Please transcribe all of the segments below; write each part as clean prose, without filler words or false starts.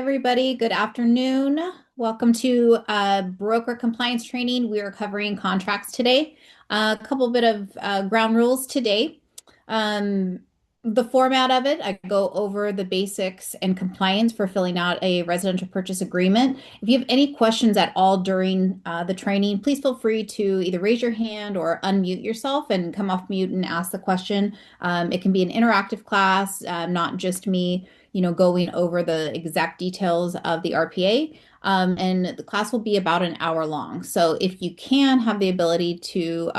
Everybody. Good afternoon. Welcome to broker compliance training. We are covering contracts today. A couple bit of ground rules today. Um, the format of it, I go over the basics and compliance for filling out a residential purchase agreement. If you have any questions at all during the training, please feel free to either raise your hand or unmute yourself and come off mute and ask the question. It can be an interactive class, not just me going over the exact details of the RPA. And the class will be about an hour long. So if you can have the ability to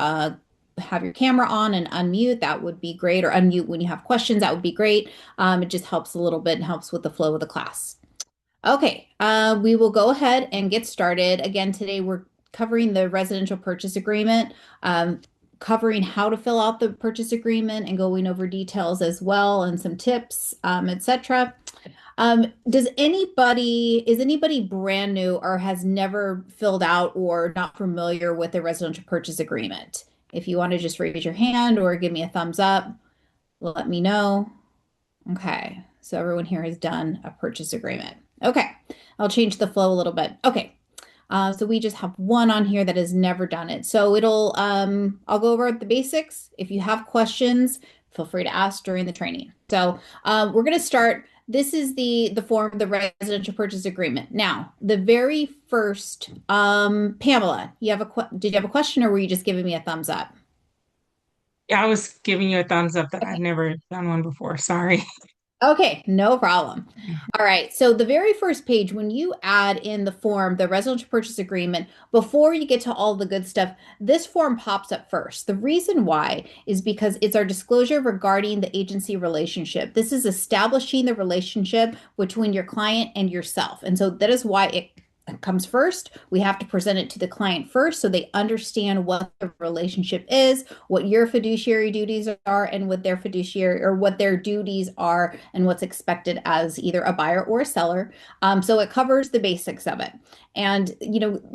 have your camera on and unmute, that would be great. Or unmute when you have questions, that would be great. It just helps a little bit and helps with the flow of the class. Okay, we will go ahead and get started. Again, today we're covering the residential purchase agreement, covering how to fill out the purchase agreement and going over details as well and some tips, etc. Is anybody brand new or has never filled out or not familiar with the residential purchase agreement? If you want to just raise your hand or give me a thumbs up, let me know. Okay, so everyone here has done a purchase agreement. Okay, I'll change the flow a little bit. Okay, so we just have one on here that has never done it. So I'll go over the basics. If you have questions, feel free to ask during the training. So we're going to start. This is the form, the residential purchase agreement. Now, the very first, Pamela, did you have a question or were you just giving me a thumbs up? Yeah, I was giving you a thumbs up that I've never done one before. Sorry. Okay, no problem. All right. So the very first page, when you add in the form, the residential purchase agreement, before you get to all the good stuff, this form pops up first. The reason why is because it's our disclosure regarding the agency relationship. This is establishing the relationship between your client and yourself. And so that is why it comes first. We have to present it to the client first so they understand what the relationship is, what your fiduciary duties are, and what their fiduciary or what their duties are, and what's expected as either a buyer or a seller. So it covers the basics of it. And,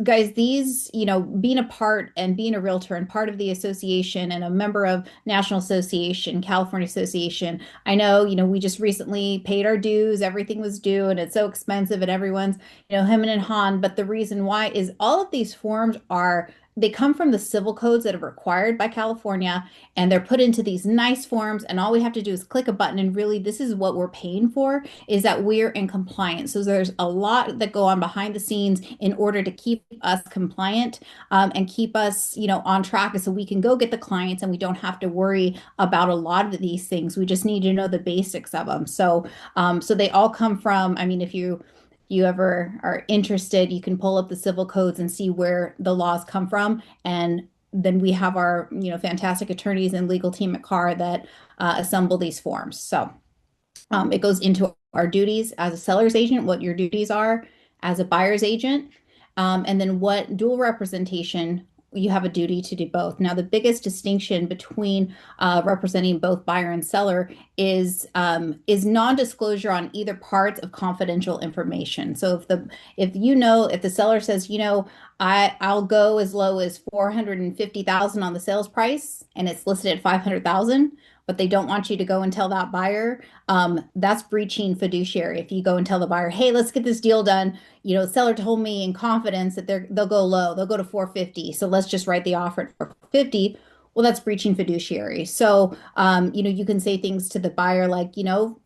guys, being a part and being a realtor and part of the association and a member of National Association, California Association, I know, we just recently paid our dues, everything was due, and it's so expensive, and everyone's hemming and hawing. But the reason why is all of these forms they come from the civil codes that are required by California, and they're put into these nice forms, and all we have to do is click a button, and really this is what we're paying for, is that we're in compliance. So there's a lot that go on behind the scenes in order to keep us compliant, and keep us on track so we can go get the clients and we don't have to worry about a lot of these things. We just need to know the basics of them. So they all come from, I mean, if you ever are interested, you can pull up the civil codes and see where the laws come from. And then we have our, fantastic attorneys and legal team at Carr that assemble these forms. So it goes into our duties as a seller's agent, what your duties are as a buyer's agent, and then what dual representation you have a duty to do both. Now, the biggest distinction between representing both buyer and seller is non-disclosure on either parts of confidential information. So if the seller says, I'll go as low as 450,000 on the sales price and it's listed at 500,000, but they don't want you to go and tell that buyer, that's breaching fiduciary. If you go and tell the buyer, hey, let's get this deal done. The seller told me in confidence that they'll go low, they'll go to 450. So let's just write the offer at 450. Well, that's breaching fiduciary. So, you can say things to the buyer like,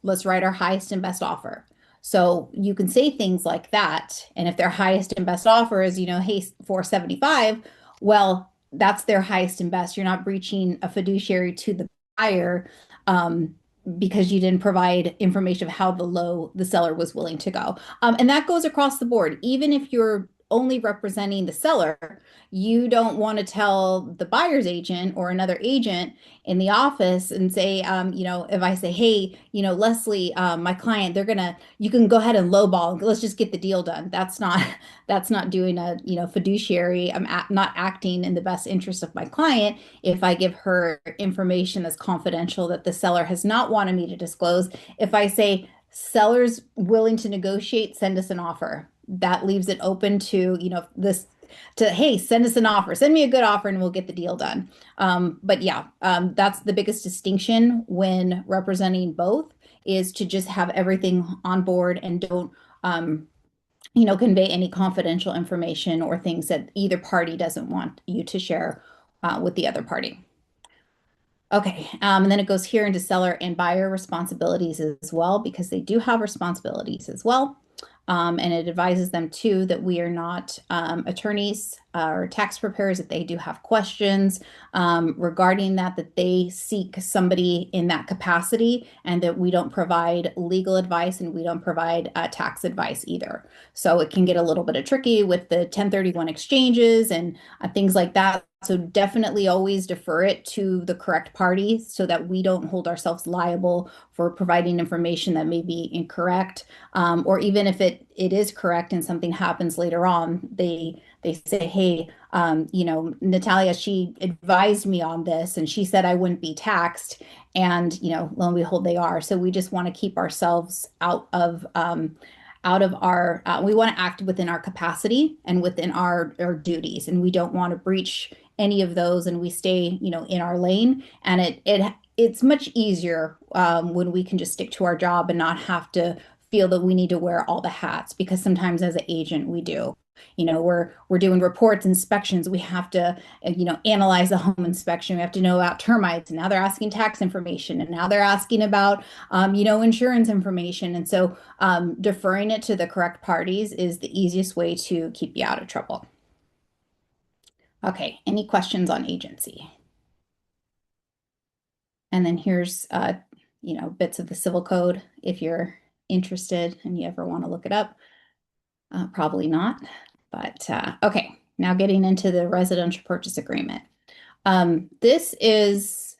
let's write our highest and best offer. So you can say things like that. And if their highest and best offer is, hey, 475, well, that's their highest and best. You're not breaching a fiduciary to the buyer, because you didn't provide information of how low the seller was willing to go. And that goes across the board. Even if you're only representing the seller, you don't want to tell the buyer's agent or another agent in the office and say, if I say, hey, Leslie, my client, you can go ahead and lowball. Let's just get the deal done. That's not doing a, fiduciary. Not acting in the best interest of my client if I give her information that's confidential that the seller has not wanted me to disclose. If I say, seller's willing to negotiate, send us an offer. That leaves it open to, hey, send us an offer, send me a good offer, and we'll get the deal done. But yeah, that's the biggest distinction when representing both, is to just have everything on board and don't convey any confidential information or things that either party doesn't want you to share with the other party. Okay, and then it goes here into seller and buyer responsibilities as well, because they do have responsibilities as well. And it advises them too that we are not attorneys or tax preparers, if they do have questions regarding that they seek somebody in that capacity, and that we don't provide legal advice and we don't provide tax advice either. So it can get a little bit of tricky with the 1031 exchanges and things like that. So definitely always defer it to the correct party so that we don't hold ourselves liable for providing information that may be incorrect. Or even if it is correct and something happens later on, they say, hey, Natalia, she advised me on this and she said I wouldn't be taxed. And, lo and behold, they are. So we just want to keep ourselves out of our we want to act within our capacity and within our duties, and we don't want to breach any of those, and we stay in our lane. And it's much easier when we can just stick to our job and not have to feel that we need to wear all the hats, because sometimes as an agent we do. We're doing reports, inspections. We have to, analyze the home inspection. We have to know about termites. And now they're asking tax information. And now they're asking about, insurance information. And so deferring it to the correct parties is the easiest way to keep you out of trouble. Okay, any questions on agency? And then here's, bits of the civil code if you're interested and you ever want to look it up. Probably not, but okay, now getting into the residential purchase agreement. This is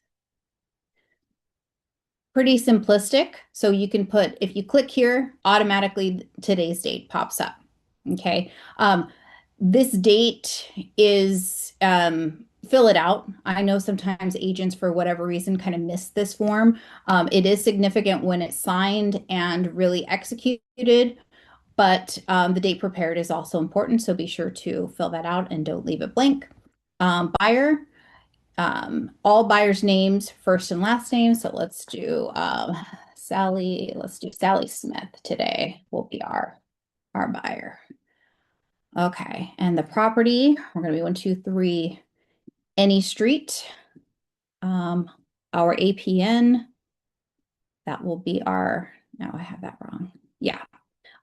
pretty simplistic. So you can put, if you click here, automatically today's date pops up. Okay. This date is, fill it out. I know sometimes agents, for whatever reason, kind of miss this form. It is significant when it's signed and really executed, but the date prepared is also important. So be sure to fill that out and don't leave it blank. Buyer, all buyers' names, first and last name. So let's do Sally. Let's do Sally Smith today. Will be our buyer. Okay, and the property, we're going to be 123 Any Street. Our APN, that will be our, no, I have that wrong. Yeah.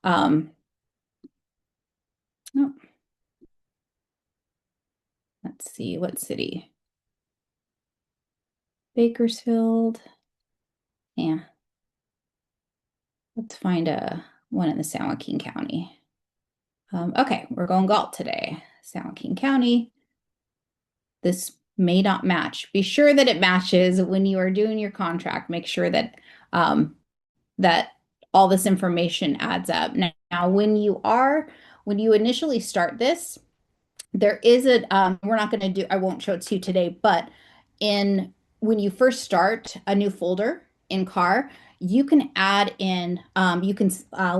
Oh, let's see, what city? Bakersfield. Yeah. Let's find one in the San Joaquin County. Okay, we're going Galt today. San Joaquin County. This may not match. Be sure that it matches when you are doing your contract. Make sure that that all this information adds up. Now, when you initially start this, there is we're not going to do, I won't show it to you today, but when you first start a new folder in CAR, you can add in, you can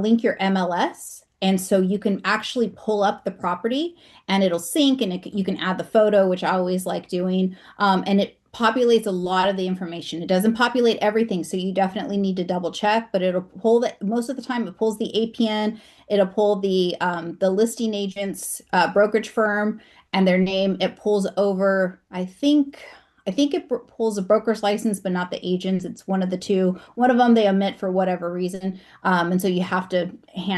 link your MLS. And so you can actually pull up the property and it'll sync, and you can add the photo, which I always like doing. And it populates a lot of the information. It doesn't populate everything, so you definitely need to double check, but it'll pull most of the time it pulls the APN, it'll pull the listing agent's brokerage firm and their name. It pulls over, I think it pulls a broker's license, but not the agents. It's one of the two. One of them they omit for whatever reason. And so you have to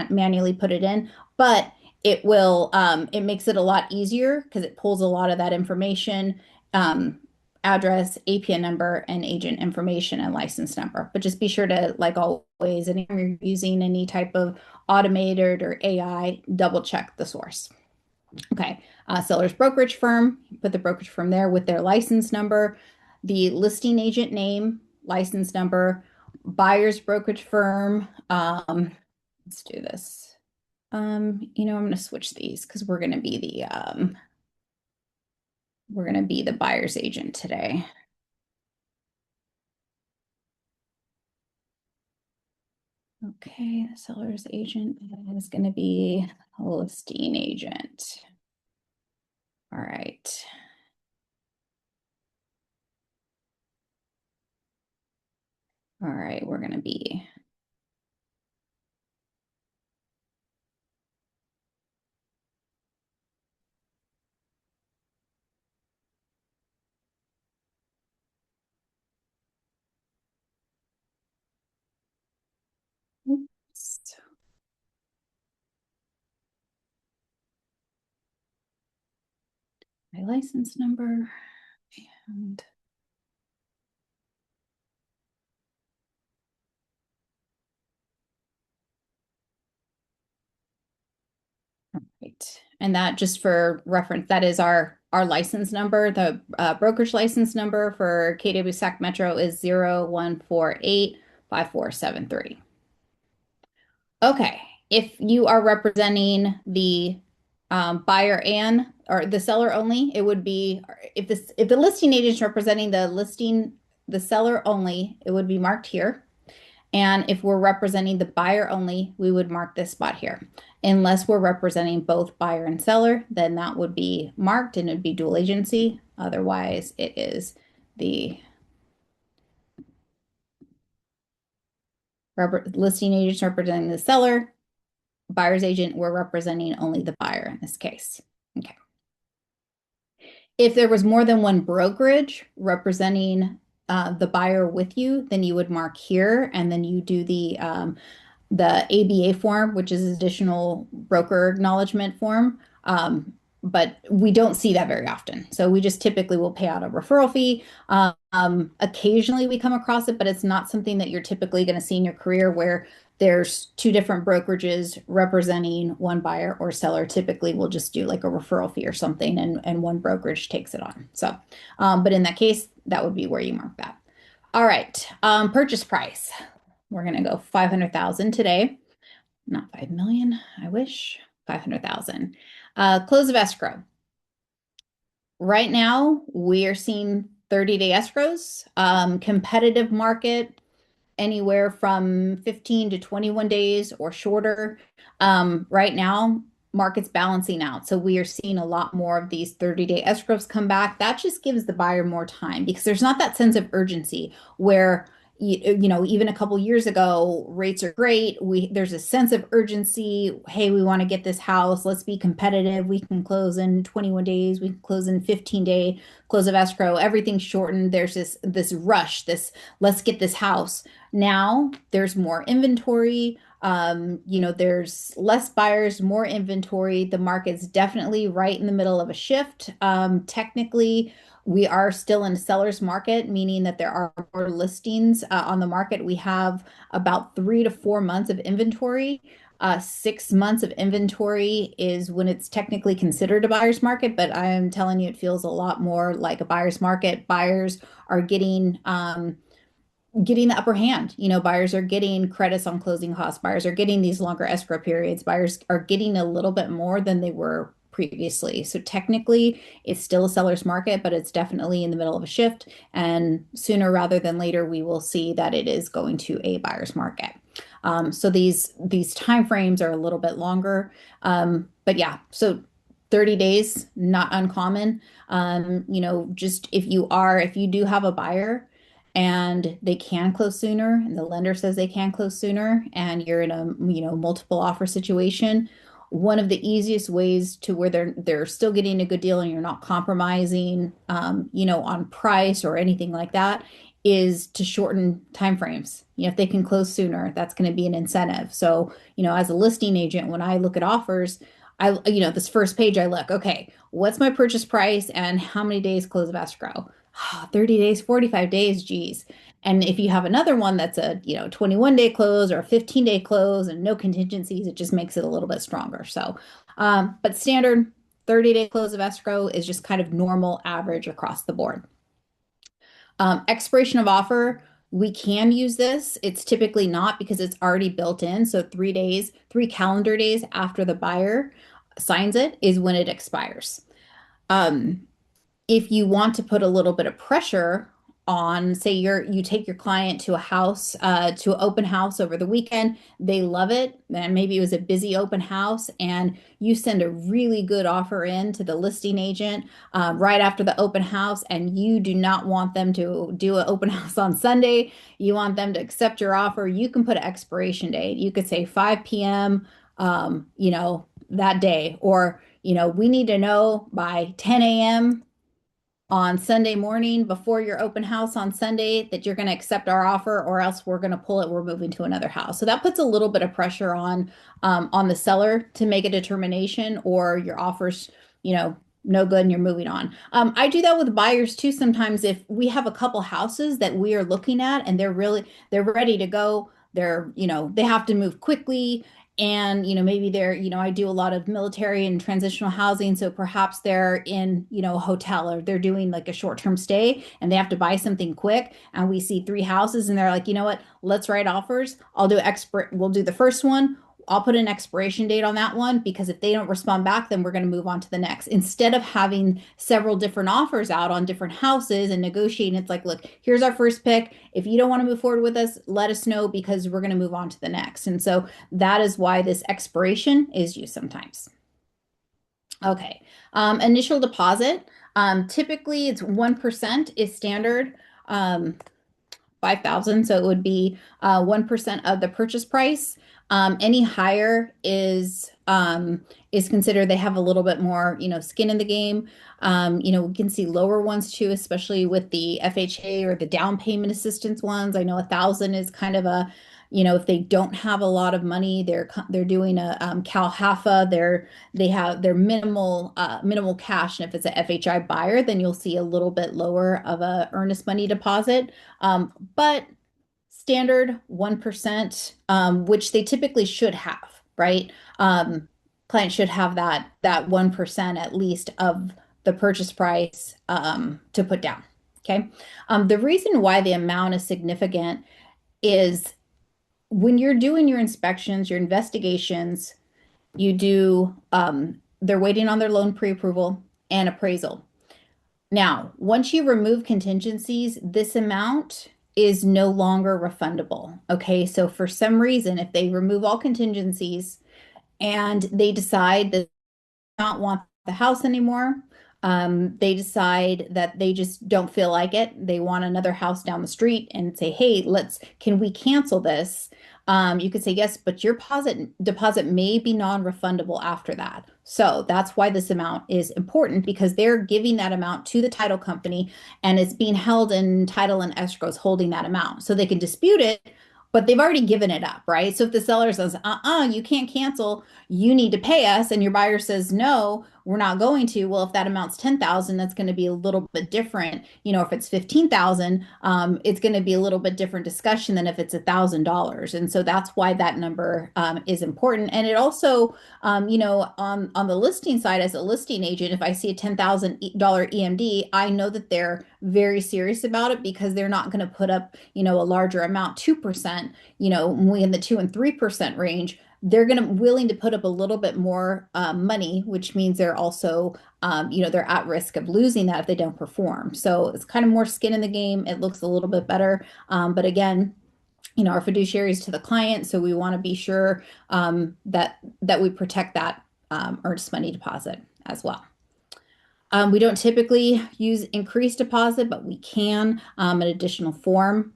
manually put it in. But it will, it makes it a lot easier because it pulls a lot of that information, address, APN number, and agent information and license number. But just be sure to, like always, anytime you're using any type of automated or AI, double check the source. Okay, seller's brokerage firm, put the brokerage firm there with their license number, the listing agent name, license number, buyer's brokerage firm. Let's do this. I'm going to switch these because we're going to be the buyer's agent today. Okay, the seller's agent is going to be a listing agent. All right. All right, we're going to be my license number and right. And that, just for reference, that is our license number. The brokerage license number for KW SAC Metro is 01485473. Okay. If you are representing the buyer and or the seller only, it would be, if the listing agent is representing the seller only, it would be marked here. And if we're representing the buyer only, we would mark this spot here. Unless we're representing both buyer and seller, then that would be marked and it'd be dual agency. Otherwise, it is the listing agent representing the seller, buyer's agent, we're representing only the buyer in this case. Okay. If there was more than one brokerage representing the buyer with you, then you would mark here, and then you do the ABA form, which is additional broker acknowledgement form. But we don't see that very often. So we just typically will pay out a referral fee. Occasionally we come across it, but it's not something that you're typically going to see in your career where there's two different brokerages representing one buyer or seller. Typically we'll just do like a referral fee or something, and one brokerage takes it on. So, but in that case, that would be where you mark that. All right, purchase price. We're going to go 500,000 today. Not 5 million, I wish. 500,000. Close of escrow. Right now, we are seeing 30-day escrows. Competitive market, anywhere from 15 to 21 days or shorter. Right now, market's balancing out. So we are seeing a lot more of these 30-day escrows come back. That just gives the buyer more time because there's not that sense of urgency where you know, even a couple years ago, rates are great. There's a sense of urgency. Hey, we want to get this house. Let's be competitive. We can close in 21 days. We can close in 15-day close of escrow. Everything's shortened. There's this rush, this let's get this house. Now there's more inventory. You know, there's less buyers, more inventory. The market's definitely right in the middle of a shift. Technically, we are still in a seller's market, meaning that there are more listings on the market. We have about 3 to 4 months of inventory. 6 months of inventory is when it's technically considered a buyer's market, but I am telling you, it feels a lot more like a buyer's market. Buyers are getting the upper hand. You know, buyers are getting credits on closing costs. Buyers are getting these longer escrow periods. Buyers are getting a little bit more than they were previously. So technically, it's still a seller's market, but it's definitely in the middle of a shift. And sooner rather than later, we will see that it is going to a buyer's market. So these time frames are a little bit longer. But yeah, so 30 days, not uncommon. You know, just if you do have a buyer and they can close sooner, and the lender says they can close sooner, and you're in a, you know, multiple offer situation, one of the easiest ways to where they're still getting a good deal and you're not compromising, you know, on price or anything like that, is to shorten timeframes. You know, if they can close sooner, that's going to be an incentive. So, you know, as a listing agent, when I look at offers, you know, this first page, I look, okay, what's my purchase price and how many days close of escrow? 30 days, 45 days, geez. And if you have another one that's a, you know, 21-day close or a 15-day close and no contingencies, it just makes it a little bit stronger. So, but standard 30-day close of escrow is just kind of normal average across the board. Expiration of offer, we can use this. It's typically not because it's already built in. So 3 calendar days after the buyer signs it is when it expires. If you want to put a little bit of pressure on, say you take your client to a house, to an open house over the weekend, they love it, and maybe it was a busy open house, and you send a really good offer in to the listing agent right after the open house, and you do not want them to do an open house on Sunday. You want them to accept your offer. You can put an expiration date. You could say 5 p.m. You know, that day, or, you know, we need to know by 10 a.m. on Sunday morning before your open house on Sunday that you're going to accept our offer, or else we're going to pull it. We're moving to another house. So that puts a little bit of pressure on the seller to make a determination, or your offers, you know, no good and you're moving on. I do that with buyers too. Sometimes if we have a couple houses that we are looking at and they're ready to go, they have to move quickly. And, maybe I do a lot of military and transitional housing. So perhaps they're in, a hotel or they're doing like a short-term stay and they have to buy something quick. And we see three houses and they're like, you know what, let's write offers. We'll do the first one. I'll put an expiration date on that one because if they don't respond back, then we're going to move on to the next. Instead of having several different offers out on different houses and negotiating, it's like, look, here's our first pick. If you don't want to move forward with us, let us know because we're going to move on to the next. And so that is why this expiration is used sometimes. Okay. Initial deposit. Typically it's 1% is standard. 5,000. So it would be 1% of the purchase price. Any higher is considered they have a little bit more, skin in the game. We can see lower ones too, especially with the FHA or the down payment assistance ones. I know 1,000 is kind of if they don't have a lot of money, they're doing a CalHFA. They have their minimal cash, and if it's a FHI buyer, then you'll see a little bit lower of a earnest money deposit. But standard 1%, which they typically should have, right? Clients should have that 1% at least of the purchase price to put down. Okay. The reason why the amount is significant is when you're doing your inspections, your investigations, they're waiting on their loan pre-approval and appraisal. Now, once you remove contingencies, this amount is no longer refundable. Okay, so for some reason, if they remove all contingencies and they decide that they don't want the house anymore, they decide that they just don't feel like it. They want another house down the street and say, hey, can we cancel this? You could say yes, but your deposit may be non-refundable after that. So that's why this amount is important because they're giving that amount to the title company and it's being held in title and escrows holding that amount. So they can dispute it, but they've already given it up, right? So if the seller says, you can't cancel, you need to pay us, and your buyer says, no, we're not going to. Well, if that amount's 10,000, that's going to be a little bit different. If it's 15,000, it's going to be a little bit different discussion than if it's $1,000. And so that's why that number is important. And it also, on the listing side, as a listing agent, if I see a $10,000 EMD, I know that they're very serious about it because they're not going to put up, a larger amount, 2%, in the 2 and 3% range. They're willing to put up a little bit more money, which means they're also, they're at risk of losing that if they don't perform. So it's kind of more skin in the game. It looks a little bit better. But again, our fiduciary is to the client, so we want to be sure that we protect that earnest money deposit as well. We don't typically use increased deposit, but we can. An additional form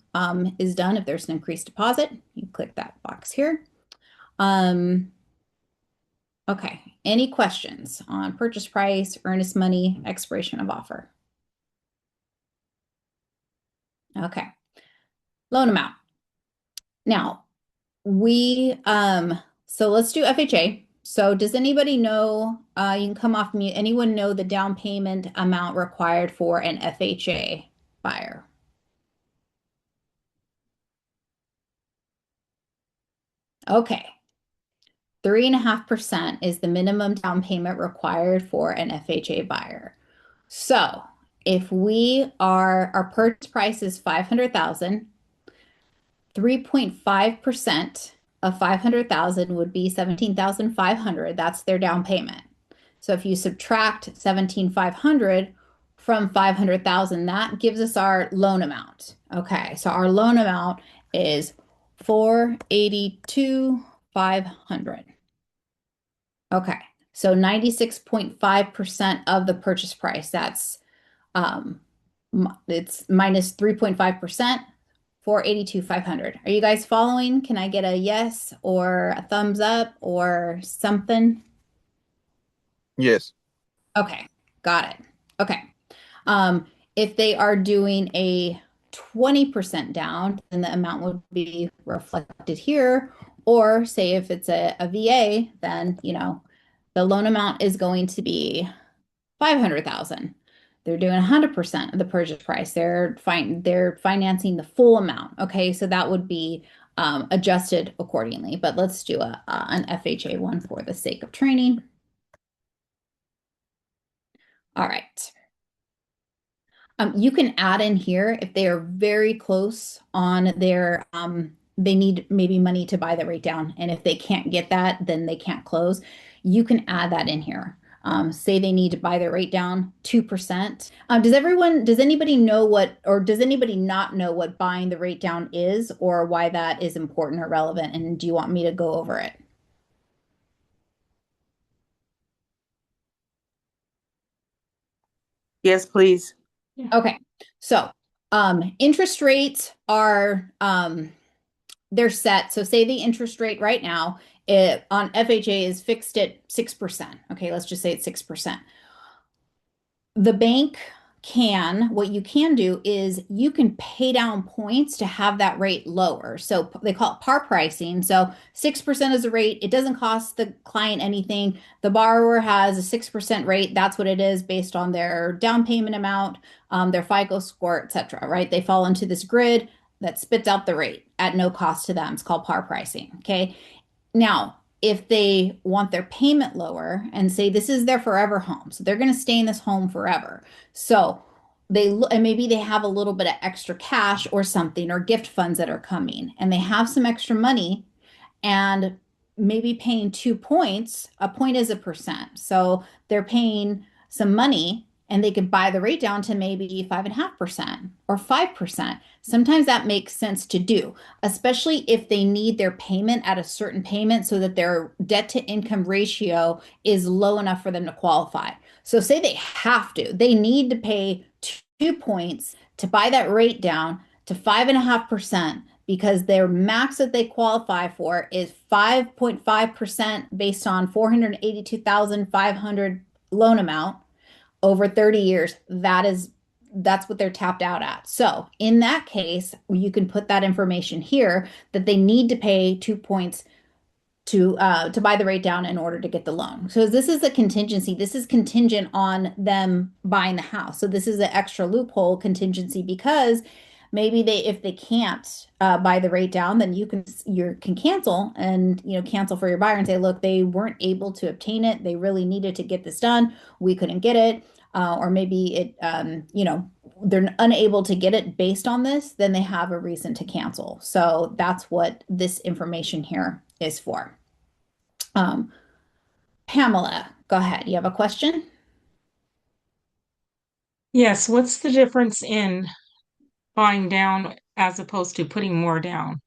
is done if there's an increased deposit. You click that box here. Okay. Any questions on purchase price, earnest money, expiration of offer? Okay. Loan amount. Now, so let's do FHA. So does anybody know, you can come off mute, anyone know the down payment amount required for an FHA buyer? Okay. 3.5% is the minimum down payment required for an FHA buyer. So if our purchase price is 500,000, 3.5% of 500,000 would be 17,500. That's their down payment. So if you subtract 17,500 from 500,000, that gives us our loan amount. Okay, so our loan amount is 482,500. Okay, so 96.5% of the purchase price. That's it's minus 3.5%, 482,500. Are you guys following? Can I get a yes or a thumbs up or something? Yes. Okay, got it. Okay. If they are doing a 20% down, then the amount would be reflected here. Or say if it's a VA, then, the loan amount is going to be 500,000. They're doing 100% of the purchase price. They're financing the full amount. Okay, so that would be adjusted accordingly. But let's do an FHA one for the sake of training. All right. You can add in here if they are very close on their, they need maybe money to buy the rate down. And if they can't get that, then they can't close. You can add that in here. Say they need to buy their rate down 2%. Does anybody know what, or does anybody not know what buying the rate down is or why that is important or relevant? And do you want me to go over it? Yes, please. Okay, so interest rates are they're set. So say the interest rate right now on FHA is fixed at 6%. Okay, let's just say it's 6%. The bank what you can do is you can pay down points to have that rate lower. So they call it par pricing. So 6% is the rate. It doesn't cost the client anything. The borrower has a 6% rate. That's what it is based on their down payment amount, their FICO score, etc. Right? They fall into this grid that spits out the rate at no cost to them. It's called par pricing. Okay. Now, if they want their payment lower and say this is their forever home, so they're going to stay in this home forever. So and maybe they have a little bit of extra cash or something or gift funds that are coming and they have some extra money and maybe paying 2 points. A point is a percent. So they're paying some money and they could buy the rate down to maybe 5.5% or 5%. Sometimes that makes sense to do, especially if they need their payment at a certain payment so that their debt to income ratio is low enough for them to qualify. So say they need to pay 2 points to buy that rate down to 5.5% because their max that they qualify for is 5.5% based on 482,500 loan amount over 30 years. That's what they're tapped out at. So in that case, you can put that information here that they need to pay 2 points to buy the rate down in order to get the loan. So this is a contingency. This is contingent on them buying the house. So this is an extra loophole contingency because maybe if they can't buy the rate down, then you can cancel and cancel for your buyer and say, look, they weren't able to obtain it. They really needed to get this done. We couldn't get it. Or maybe they're unable to get it based on this, then they have a reason to cancel. So that's what this information here is for. Pamela, go ahead. You have a question? Yes, what's the difference in buying down as opposed to putting more down?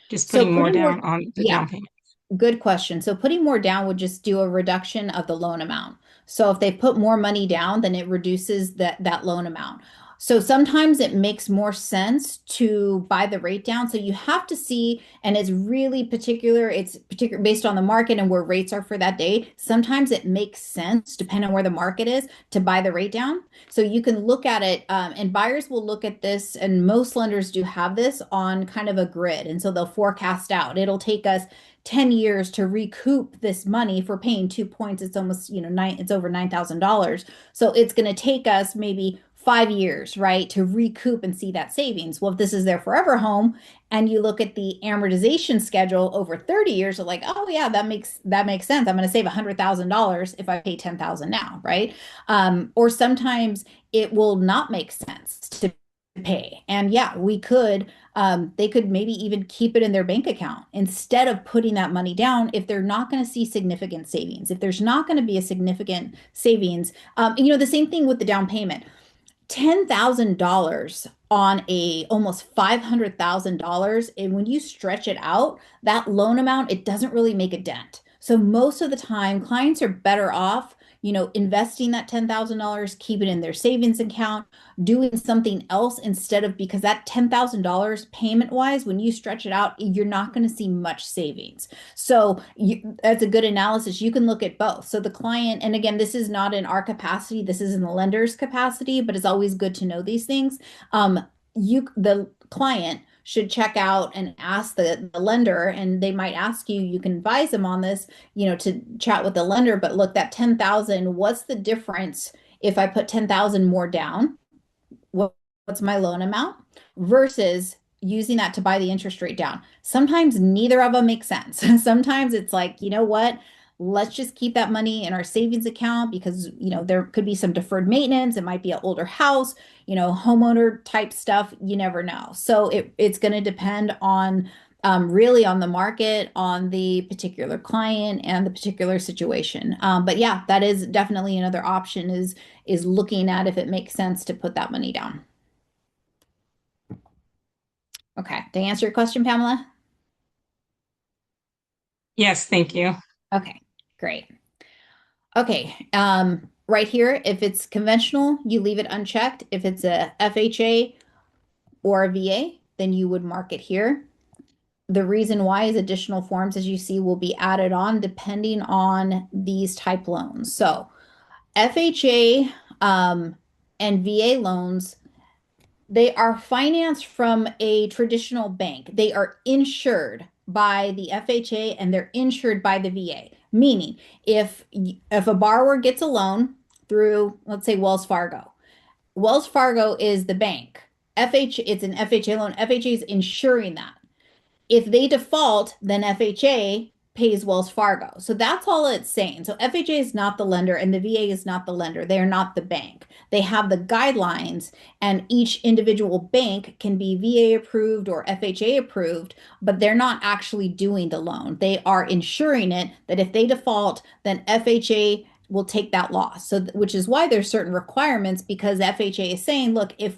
Just putting more down on the down payment. Good question. So putting more down would just do a reduction of the loan amount. So if they put more money down, then it reduces that loan amount. So sometimes it makes more sense to buy the rate down. So you have to see, and it's really particular. It's particular based on the market and where rates are for that day. Sometimes it makes sense, depending on where the market is, to buy the rate down. So you can look at it, and buyers will look at this, and most lenders do have this on kind of a grid. And so they'll forecast out. It'll take us 10 years to recoup this money for paying 2 points. It's almost, it's over $9,000. So it's going to take us maybe 5 years, right, to recoup and see that savings. Well, if this is their forever home and you look at the amortization schedule over 30 years, you're like, oh yeah, that makes sense. I'm going to save $100,000 if I pay 10,000 now, right? Or sometimes it will not make sense to pay. And yeah, they could maybe even keep it in their bank account instead of putting that money down if they're not going to see significant savings. If there's not going to be a significant savings, the same thing with the down payment. $10,000 on almost $500,000. And when you stretch it out, that loan amount, it doesn't really make a dent. So most of the time, clients are better off, investing that $10,000, keep it in their savings account, doing something else instead of, because that $10,000 payment wise, when you stretch it out, you're not going to see much savings. So that's a good analysis. You can look at both. So the client, and again, this is not in our capacity, this is in the lender's capacity, but it's always good to know these things. The client should check out and ask the lender, and they might ask you, you can advise them on this, to chat with the lender, but look, that 10,000, what's the difference if I put 10,000 more down, what's my loan amount versus using that to buy the interest rate down. Sometimes neither of them make sense. Sometimes it's like, you know what? Let's just keep that money in our savings account because, there could be some deferred maintenance. It might be an older house, homeowner type stuff. You never know. So it's going to depend on really on the market, on the particular client and the particular situation. But yeah, that is definitely another option is looking at if it makes sense to put that money down. Okay. Did I answer your question, Pamela? Yes, thank you. Okay, great. Okay. Right here, if it's conventional, you leave it unchecked. If it's a FHA or a VA, then you would mark it here. The reason why is additional forms, as you see, will be added on depending on these type loans. So FHA and VA loans, they are financed from a traditional bank. They are insured by the FHA and they're insured by the VA. Meaning, if a borrower gets a loan through, let's say, Wells Fargo, Wells Fargo is the bank. It's an FHA loan. FHA is insuring that. If they default, then FHA pays Wells Fargo. So that's all it's saying. So FHA is not the lender and the VA is not the lender. They are not the bank. They have the guidelines, and each individual bank can be VA approved or FHA approved, but they're not actually doing the loan. They are ensuring it that if they default, then FHA will take that loss. So, which is why there's certain requirements, because FHA is saying, look, if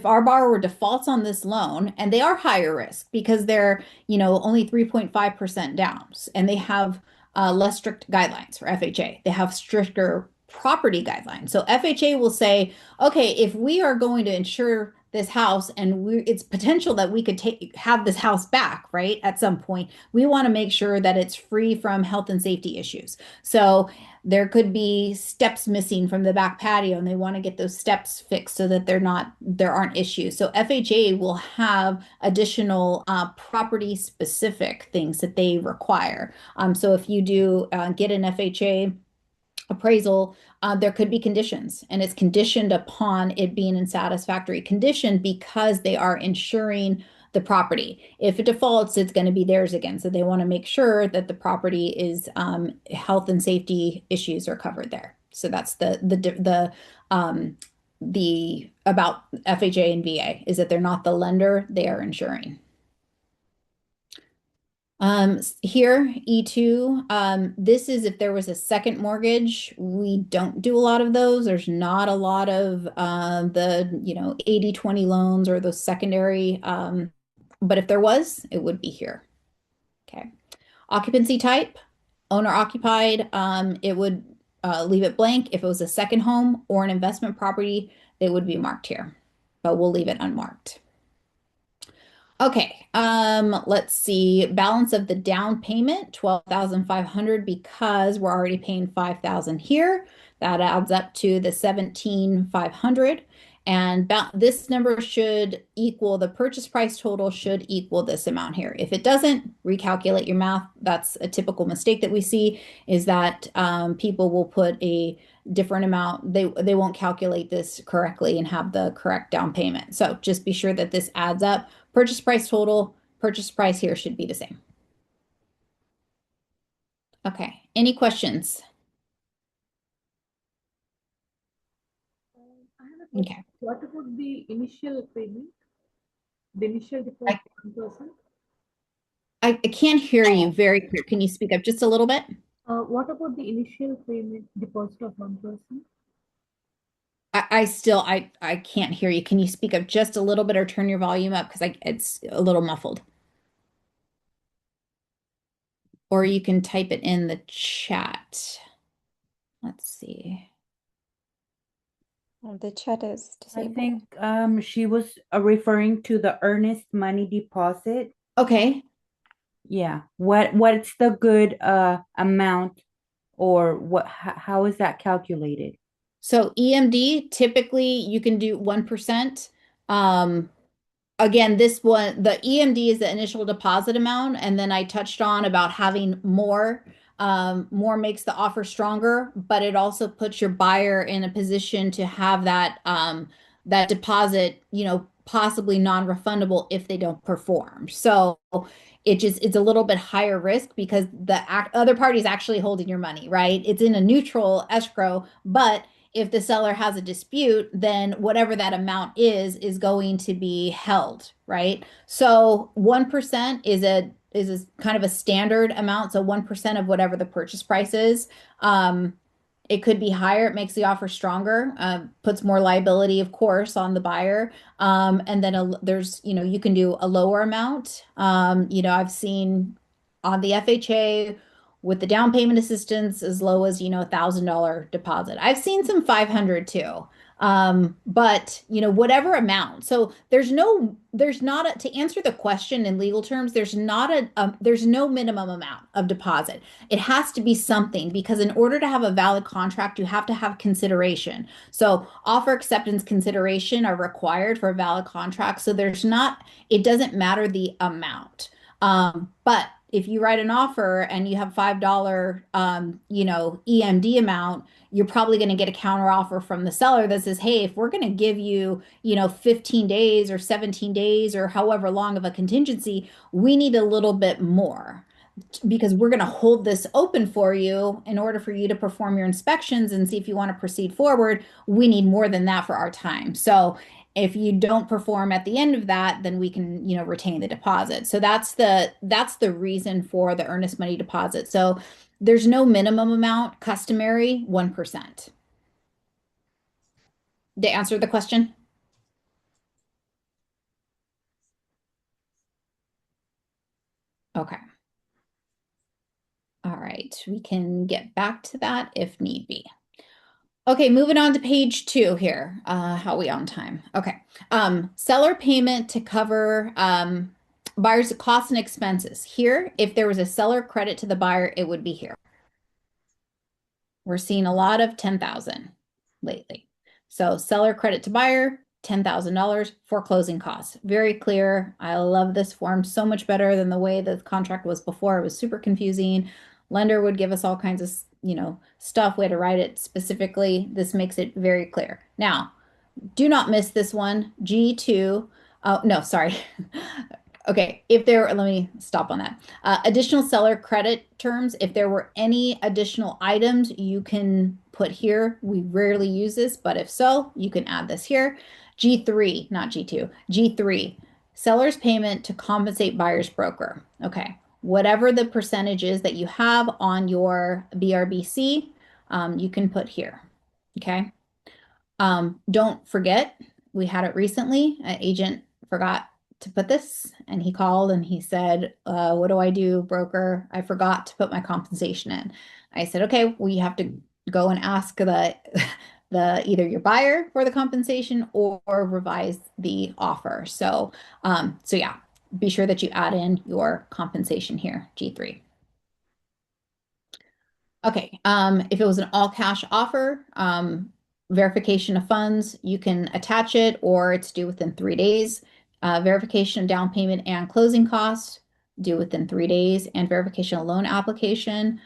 our borrower defaults on this loan, and they are higher risk because they're only 3.5% downs, and they have less strict guidelines for FHA. They have stricter property guidelines. So FHA will say, okay, if we are going to insure this house and it's potential that we could have this house back, right? At some point, we want to make sure that it's free from health and safety issues. So there could be steps missing from the back patio and they want to get those steps fixed so that there aren't issues. So FHA will have additional property specific things that they require. So if you do get an FHA appraisal, there could be conditions, and it's conditioned upon it being in satisfactory condition because they are insuring the property. If it defaults, it's going to be theirs again. So they want to make sure that the property is health and safety issues are covered there. So that's the about FHA and VA is that they're not the lender, they are insuring. Here, E2, this is if there was a second mortgage. We don't do a lot of those. There's not a lot of the 80/20 loans or those secondary. But if there was, it would be here. Okay. Occupancy type, owner occupied, it would leave it blank. If it was a second home or an investment property, they would be marked here, but we'll leave it unmarked. Okay, let's see. Balance of the down payment, 12,500 because we're already paying 5,000 here. That adds up to the 17,500. And this number should equal the purchase price total should equal this amount here. If it doesn't, recalculate your math. That's a typical mistake that we see is that people will put a different amount. They won't calculate this correctly and have the correct down payment. So just be sure that this adds up. Purchase price total, purchase price here should be the same. Okay, any questions? Okay. What about the initial payment? The initial deposit, 1%? I can't hear you very clear. Can you speak up just a little bit? What about the initial payment deposit of 1%? I can't hear you. Can you speak up just a little bit or turn your volume up because it's a little muffled. Or you can type it in the chat. Let's see. The chat is disabled. I think she was referring to the earnest money deposit. Okay. Yeah. What's the good amount, or how is that calculated? So EMD, typically you can do 1%. again, this one, the EMD is the initial deposit amount, and then I touched on about having more. More makes the offer stronger, but it also puts your buyer in a position to have that deposit, possibly non-refundable if they don't perform. So it's a little bit higher risk because the other party is actually holding your money, right? It's in a neutral escrow, but if the seller has a dispute, then whatever that amount is going to be held, right? So 1% is kind of a standard amount. So 1% of whatever the purchase price is. It could be higher. It makes the offer stronger, puts more liability, of course, on the buyer. And then there's, you can do a lower amount. I've seen on the FHA with the down payment assistance as low as, $1,000 deposit. I've seen some 500 too. But whatever amount. So there's not to answer the question in legal terms, there's no minimum amount of deposit. It has to be something because in order to have a valid contract, you have to have consideration. So offer acceptance consideration are required for a valid contract. So it doesn't matter the amount. But if you write an offer and you have $5, EMD amount, you're probably going to get a counter offer from the seller that says, hey, if we're going to give you, 15 days or 17 days or however long of a contingency, we need a little bit more because we're going to hold this open for you in order for you to perform your inspections and see if you want to proceed forward. We need more than that for our time. So if you don't perform at the end of that, then we can, retain the deposit. So that's the reason for the earnest money deposit. So there's no minimum amount, customary 1%. To answer the question? Okay. All right, we can get back to that if need be. Okay, moving on to page 2 here. How are we on time? Okay. Seller payment to cover buyer's costs and expenses. Here, if there was a seller credit to the buyer, it would be here. We're seeing a lot of 10,000 lately. So seller credit to buyer, $10,000 for closing costs. Very clear. I love this form so much better than the way the contract was before. It was super confusing. Lender would give us all kinds of, stuff. We had to write it specifically. This makes it very clear. Now, do not miss this one. G2. Oh, no, sorry. Okay, let me stop on that. Additional seller credit terms. If there were any additional items, you can put here. We rarely use this, but if so, you can add this here. G3, not G2. G3, seller's payment to compensate buyer's broker. Okay, whatever the percentage is that you have on your BRBC, you can put here. Okay. Don't forget, we had it recently. An agent forgot to put this and he called and he said, what do I do, broker? I forgot to put my compensation in. I said, okay, well, you have to go and ask the either your buyer for the compensation or revise the offer. So yeah, be sure that you add in your compensation here, G3. Okay, if it was an all cash offer, verification of funds, you can attach it or it's due within 3 days. Verification of down payment and closing costs due within 3 days, and verification of loan application.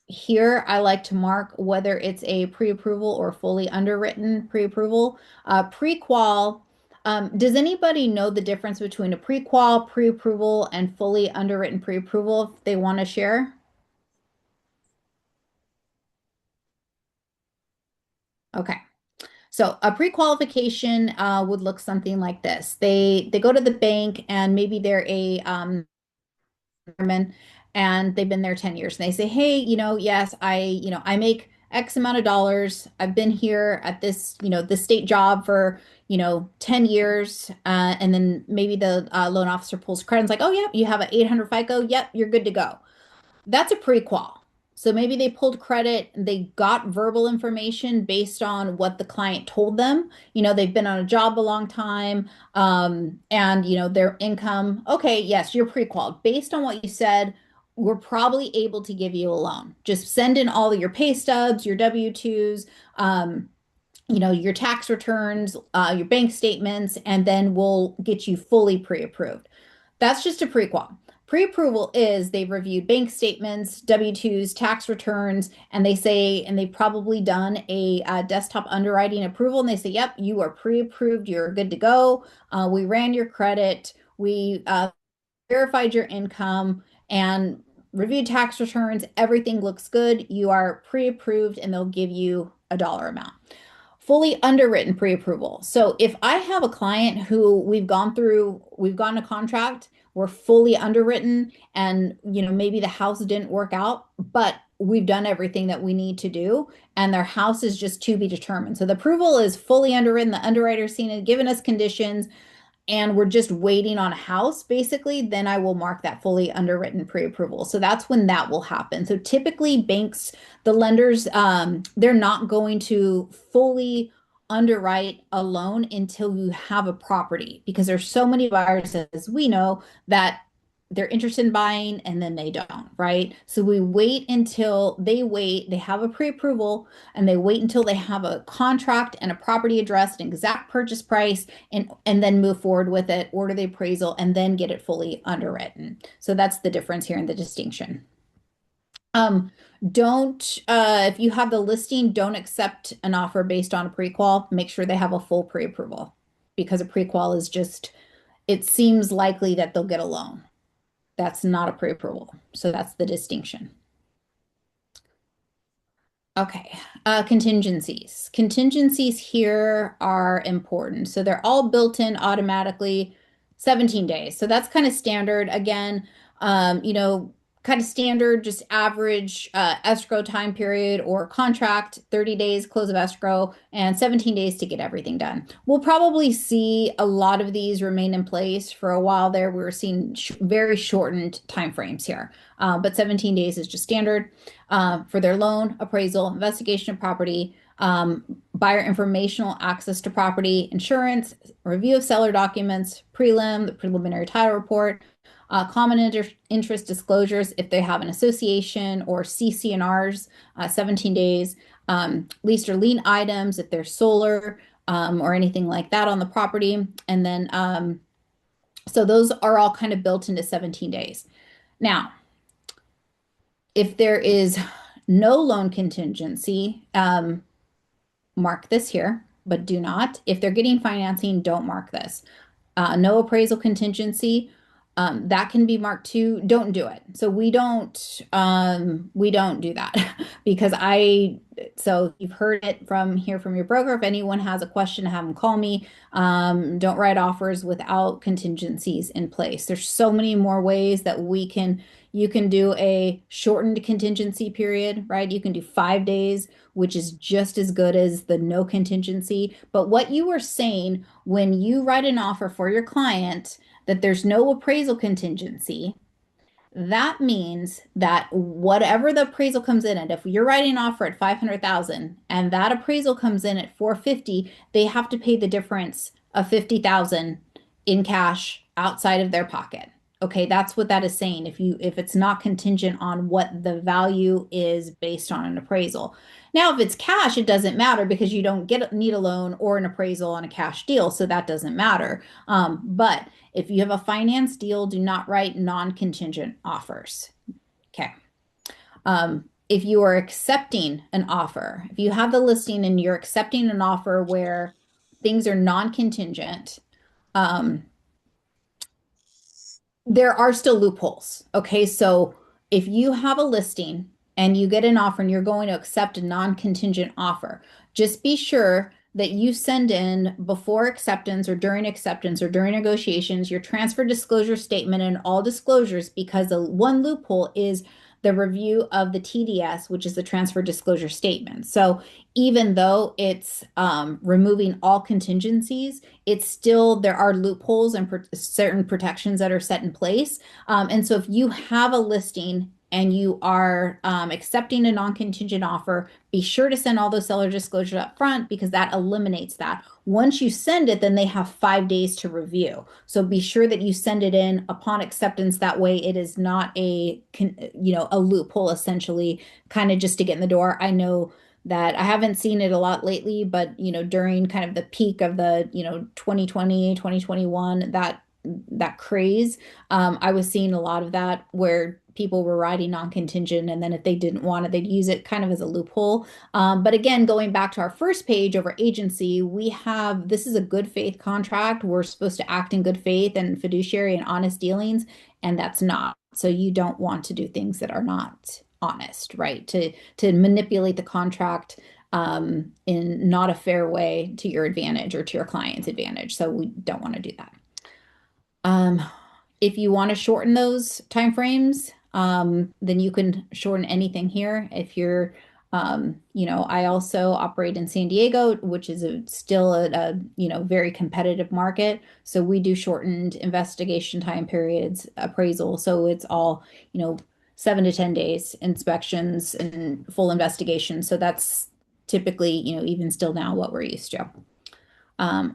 Here, I like to mark whether it's a pre-approval or fully underwritten pre-approval. Pre-qual, does anybody know the difference between a pre-qual, pre-approval, and fully underwritten pre-approval if they want to share? Okay. So a pre-qualification would look something like this. They go to the bank and maybe they're a and they've been there 10 years and they say, hey, yes, I make X amount of dollars. I've been here at this, this state job for, 10 years. And then maybe the loan officer pulls credit and is like, oh, yeah, you have an 800 FICO. Yep, you're good to go. That's a pre-qual. So maybe they pulled credit, they got verbal information based on what the client told them. They've been on a job a long time, and their income. Okay, yes, you're pre-qualified. Based on what you said, we're probably able to give you a loan. Just send in all of your pay stubs, your W-2s, your tax returns, your bank statements, and then we'll get you fully pre-approved. That's just a pre-qual. Pre-approval is they've reviewed bank statements, W-2s, tax returns, and they say, and they've probably done a desktop underwriting approval, and they say, yep, you are pre-approved, you're good to go. We ran your credit, we verified your income, and reviewed tax returns. Everything looks good. You are pre-approved, and they'll give you a dollar amount. Fully underwritten pre-approval. So if I have a client who we've gone to contract, we're fully underwritten, and maybe the house didn't work out, but we've done everything that we need to do, and their house is just to be determined. So the approval is fully underwritten, the underwriter's seen it, given us conditions, and we're just waiting on a house, basically, then I will mark that fully underwritten pre-approval. So that's when that will happen. So typically banks, the lenders, they're not going to fully underwrite a loan until you have a property, because there's so many buyers, as we know, that they're interested in buying and then they don't, right? So we wait until they have a pre-approval, and they wait until they have a contract and a property address, an exact purchase price, and then move forward with it, order the appraisal, and then get it fully underwritten. So that's the difference here in the distinction. If you have the listing, don't accept an offer based on a pre-qual. Make sure they have a full pre-approval, because a pre-qual is just, it seems likely that they'll get a loan. That's not a pre-approval. So that's the distinction. Okay, contingencies. Contingencies here are important. So they're all built in automatically, 17 days. So that's kind of standard. Again, kind of standard, just average escrow time period or contract, 30 days close of escrow, and 17 days to get everything done. We'll probably see a lot of these remain in place for a while there. We're seeing very shortened timeframes here, but 17 days is just standard for their loan, appraisal, investigation of property, buyer informational access to property, insurance, review of seller documents, prelim, the preliminary title report, common interest disclosures if they have an association or CC&Rs, 17 days, leased or lien items if they're solar or anything like that on the property. And then, so those are all kind of built into 17 days. Now, if there is no loan contingency, mark this here, but do not. If they're getting financing, don't mark this. No appraisal contingency, that can be marked too. Don't do it. So we don't do that because so you've heard it from your broker. If anyone has a question, have them call me. Don't write offers without contingencies in place. There's so many more ways that you can do a shortened contingency period, right? You can do 5 days, which is just as good as the no contingency. But what you were saying when you write an offer for your client that there's no appraisal contingency, that means that whatever the appraisal comes in at, if you're writing an offer at $500,000 and that appraisal comes in at $450,000, they have to pay the difference of $50,000 in cash outside of their pocket. Okay, that's what that is saying. If it's not contingent on what the value is based on an appraisal. Now, if it's cash, it doesn't matter because you don't need a loan or an appraisal on a cash deal, so that doesn't matter. But if you have a finance deal, do not write non-contingent offers. Okay. If you are accepting an offer, if you have the listing and you're accepting an offer where things are non-contingent, there are still loopholes. Okay, so if you have a listing and you get an offer and you're going to accept a non-contingent offer, just be sure that you send in before acceptance or during negotiations your transfer disclosure statement and all disclosures, because the one loophole is the review of the TDS, which is the transfer disclosure statement. So even though it's removing all contingencies, it's still, there are loopholes and certain protections that are set in place. And so if you have a listing and you are accepting a non-contingent offer, be sure to send all those seller disclosures up front, because that eliminates that. Once you send it, then they have 5 days to review. So be sure that you send it in upon acceptance. That way it is not a loophole, essentially, kind of just to get in the door. I know that I haven't seen it a lot lately, but during kind of the peak of the 2020, 2021, that craze, I was seeing a lot of that where people were writing non-contingent, and then if they didn't want it, they'd use it kind of as a loophole. But again, going back to our first page over agency, this is a good faith contract. We're supposed to act in good faith and fiduciary and honest dealings, and that's not. So you don't want to do things that are not honest, right? To manipulate the contract in not a fair way to your advantage or to your client's advantage. So we don't want to do that. If you want to shorten those timeframes, then you can shorten anything here. If you're, I also operate in San Diego, which is still a very competitive market. So we do shortened investigation time periods, appraisal. So it's all, 7 to 10 days inspections and full investigation. So that's typically, even still now what we're used to.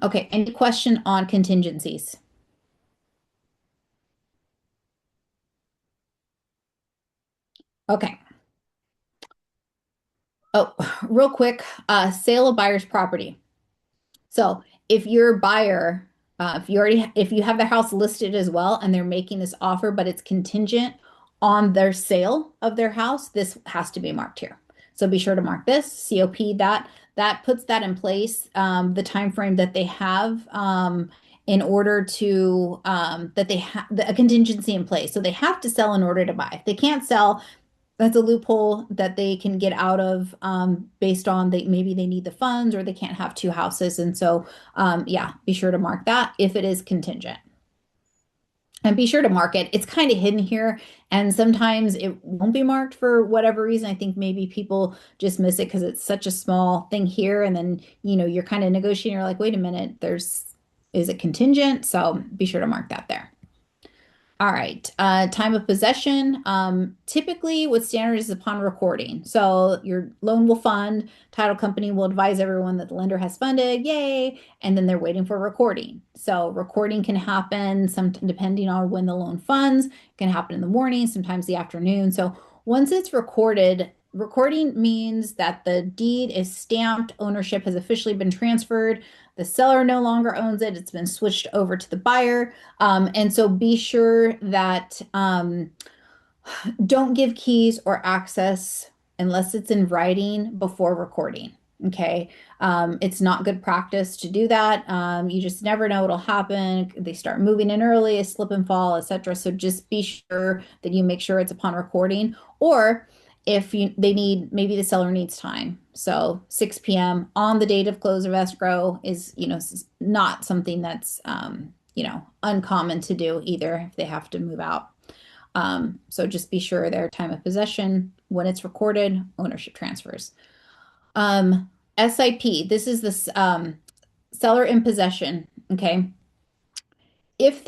Okay. Any question on contingencies? Okay. Oh, real quick, sale of buyer's property. So if your buyer, if you have the house listed as well and they're making this offer, but it's contingent on their sale of their house, this has to be marked here. So be sure to mark this COP. That puts that in place, the time frame that they have in order to that they have a contingency in place. So they have to sell in order to buy. If they can't sell, that's a loophole that they can get out of based on maybe they need the funds or they can't have two houses. And so, yeah, be sure to mark that if it is contingent. And be sure to mark it. It's kind of hidden here, and sometimes it won't be marked for whatever reason. I think maybe people just miss it because it's such a small thing here, and then you're kind of negotiating. You're like, wait a minute, is it contingent? So be sure to mark that there. All right, time of possession. Typically what standard is upon recording. So your loan will fund, title company will advise everyone that the lender has funded, yay, and then they're waiting for recording. So recording can happen depending on when the loan funds, it can happen in the morning, sometimes the afternoon. So once it's recorded, recording means that the deed is stamped, ownership has officially been transferred, the seller no longer owns it, it's been switched over to the buyer. And so be sure that don't give keys or access unless it's in writing before recording. Okay. It's not good practice to do that. You just never know what'll happen. They start moving in early, a slip and fall, etc. So just be sure that you make sure it's upon recording, or if maybe the seller needs time. So 6 p.m. on the date of close of escrow is, not something that's, uncommon to do either if they have to move out. So just be sure their time of possession, when it's recorded, ownership transfers. SIP, this is the seller in possession, okay? If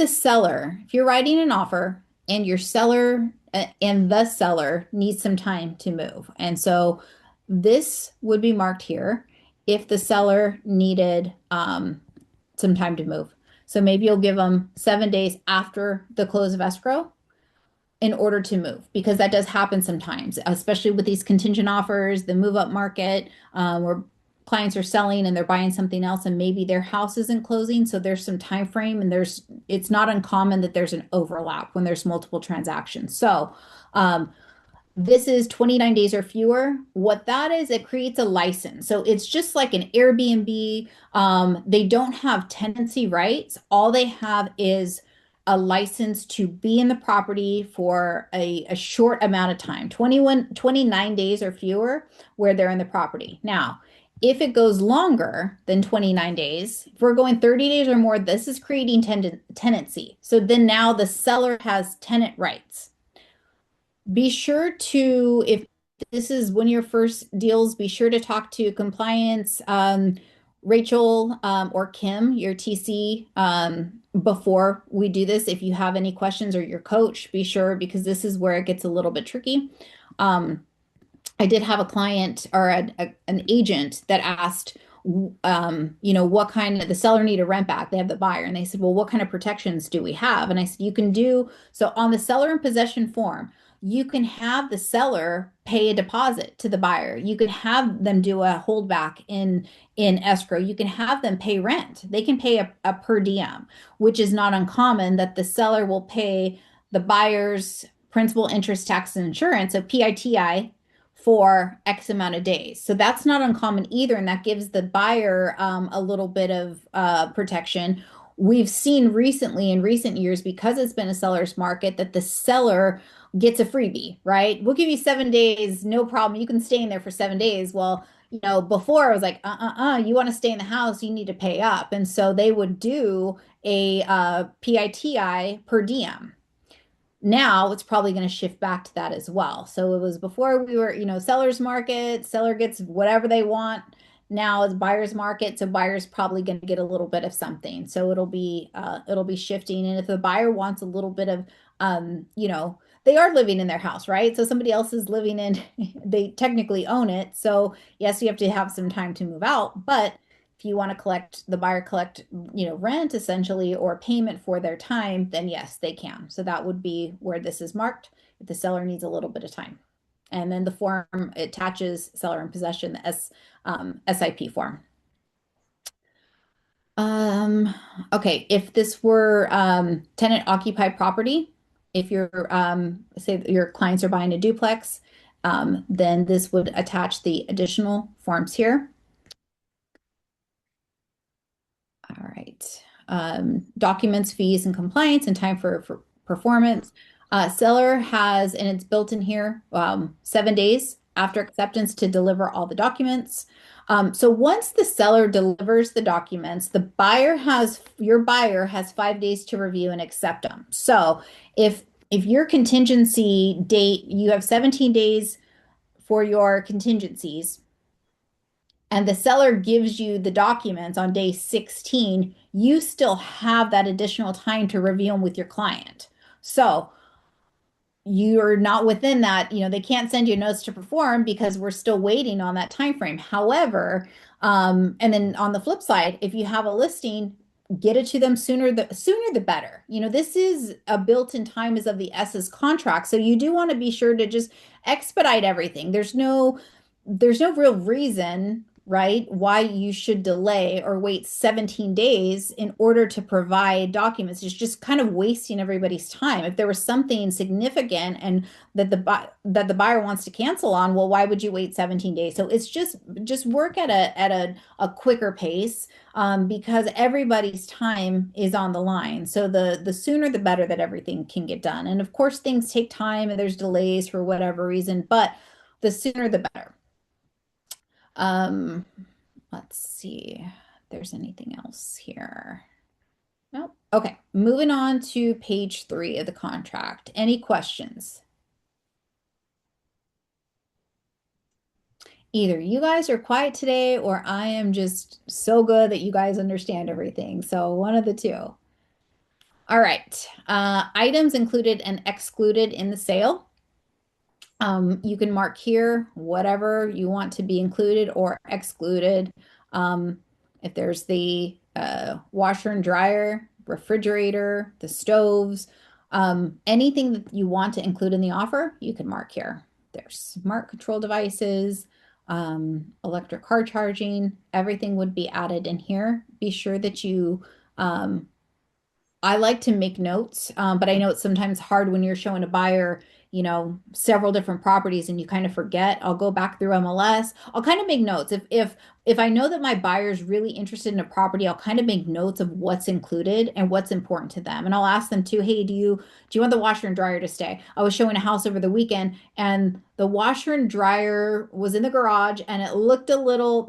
you're writing an offer and your seller and the seller needs some time to move. And so this would be marked here if the seller needed some time to move. So maybe you'll give them 7 days after the close of escrow in order to move, because that does happen sometimes, especially with these contingent offers, the move up market, where clients are selling and they're buying something else and maybe their house isn't closing. So there's some time frame, and it's not uncommon that there's an overlap when there's multiple transactions. So this is 29 days or fewer. What that is, it creates a license. So it's just like an Airbnb. They don't have tenancy rights. All they have is a license to be in the property for a short amount of time, 29 days or fewer, where they're in the property. Now, if it goes longer than 29 days, if we're going 30 days or more, this is creating tenancy. So then now the seller has tenant rights. Be sure to, if this is one of your first deals, be sure to talk to compliance, Rachel or Kim, your TC, before we do this. If you have any questions, or your coach, be sure, because this is where it gets a little bit tricky. I did have a client or an agent that asked, what kind of, the seller need a rent back. They have the buyer, and they said, well, what kind of protections do we have? And I said, you can do, so on the seller in possession form, you can have the seller pay a deposit to the buyer. You could have them do a holdback in escrow. You can have them pay rent. They can pay a per diem, which is not uncommon that the seller will pay the buyer's principal, interest, tax, and insurance, so PITI, for X amount of days. So that's not uncommon either, and that gives the buyer a little bit of protection. We've seen recently in recent years, because it's been a seller's market, that the seller gets a freebie, right? We'll give you 7 days, no problem. You can stay in there for 7 days. Well, before I was like, you want to stay in the house, you need to pay up. And so they would do a PITI per diem. Now it's probably going to shift back to that as well. So it was before we were, seller's market, seller gets whatever they want. Now it's buyer's market, so buyer's probably going to get a little bit of something. So it'll be shifting. And if the buyer wants a little bit of, they are living in their house, right? So somebody else is living in, they technically own it. So yes, you have to have some time to move out, but if you want to the buyer collect, rent essentially, or payment for their time, then yes, they can. So that would be where this is marked if the seller needs a little bit of time. And then the form attaches seller in possession, the SIP form. Okay, if this were tenant occupied property, if you're say your clients are buying a duplex, then this would attach the additional forms here. All right. Documents, fees, and compliance, and time for performance. Seller has, and it's built in here, 7 days after acceptance to deliver all the documents. So once the seller delivers the documents, your buyer has 5 days to review and accept them. So if your contingency date, you have 17 days for your contingencies, and the seller gives you the documents on day 16, you still have that additional time to review them with your client. So you're not within that, they can't send you notice to perform because we're still waiting on that time frame. However, and then on the flip side, if you have a listing, get it to them sooner the better. This is a built-in time is of the essence contract. So you do want to be sure to just expedite everything. There's no real reason, right, why you should delay or wait 17 days in order to provide documents. It's just kind of wasting everybody's time. If there was something significant and that the buyer wants to cancel on, well, why would you wait 17 days? So it's just work at a quicker pace, because everybody's time is on the line. So the sooner the better that everything can get done. And of course, things take time and there's delays for whatever reason, but the sooner the better. Let's see if there's anything else here. Nope. Okay, moving on to page 3 of the contract. Any questions? Either you guys are quiet today or I am just so good that you guys understand everything. So one of the two. All right. Items included and excluded in the sale. You can mark here whatever you want to be included or excluded. If there's the washer and dryer, refrigerator, the stoves, anything that you want to include in the offer, you can mark here. There's smart control devices, electric car charging, everything would be added in here. Be sure that you I like to make notes, but I know it's sometimes hard when you're showing a buyer, several different properties and you kind of forget. I'll go back through MLS. I'll kind of make notes. If I know that my buyer is really interested in a property, I'll kind of make notes of what's included and what's important to them. And I'll ask them too, hey, do you want the washer and dryer to stay? I was showing a house over the weekend and the washer and dryer was in the garage and it looked a little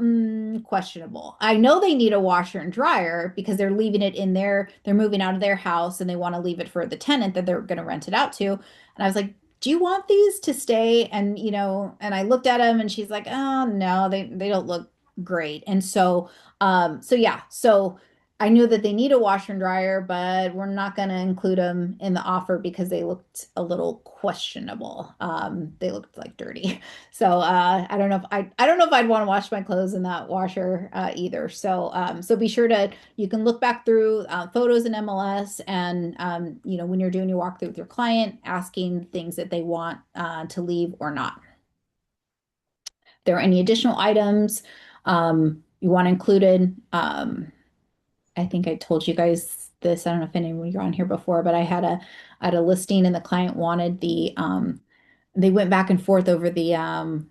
questionable. I know they need a washer and dryer because they're leaving it in there. They're moving out of their house and they want to leave it for the tenant that they're going to rent it out to. And I was like, do you want these to stay? And, and I looked at them and she's like, oh no, they don't look great. And so, yeah, so I knew that they need a washer and dryer, but we're not going to include them in the offer because they looked a little questionable. They looked like dirty. So I don't know if I don't know if I'd want to wash my clothes in that washer either. So so be sure to you can look back through photos in MLS and you know when you're doing your walkthrough with your client, asking things that they want to leave or not. If there are any additional items you want included. I think I told you guys this. I don't know if anyone you're on here before, but I had a listing and the client wanted they went back and forth over the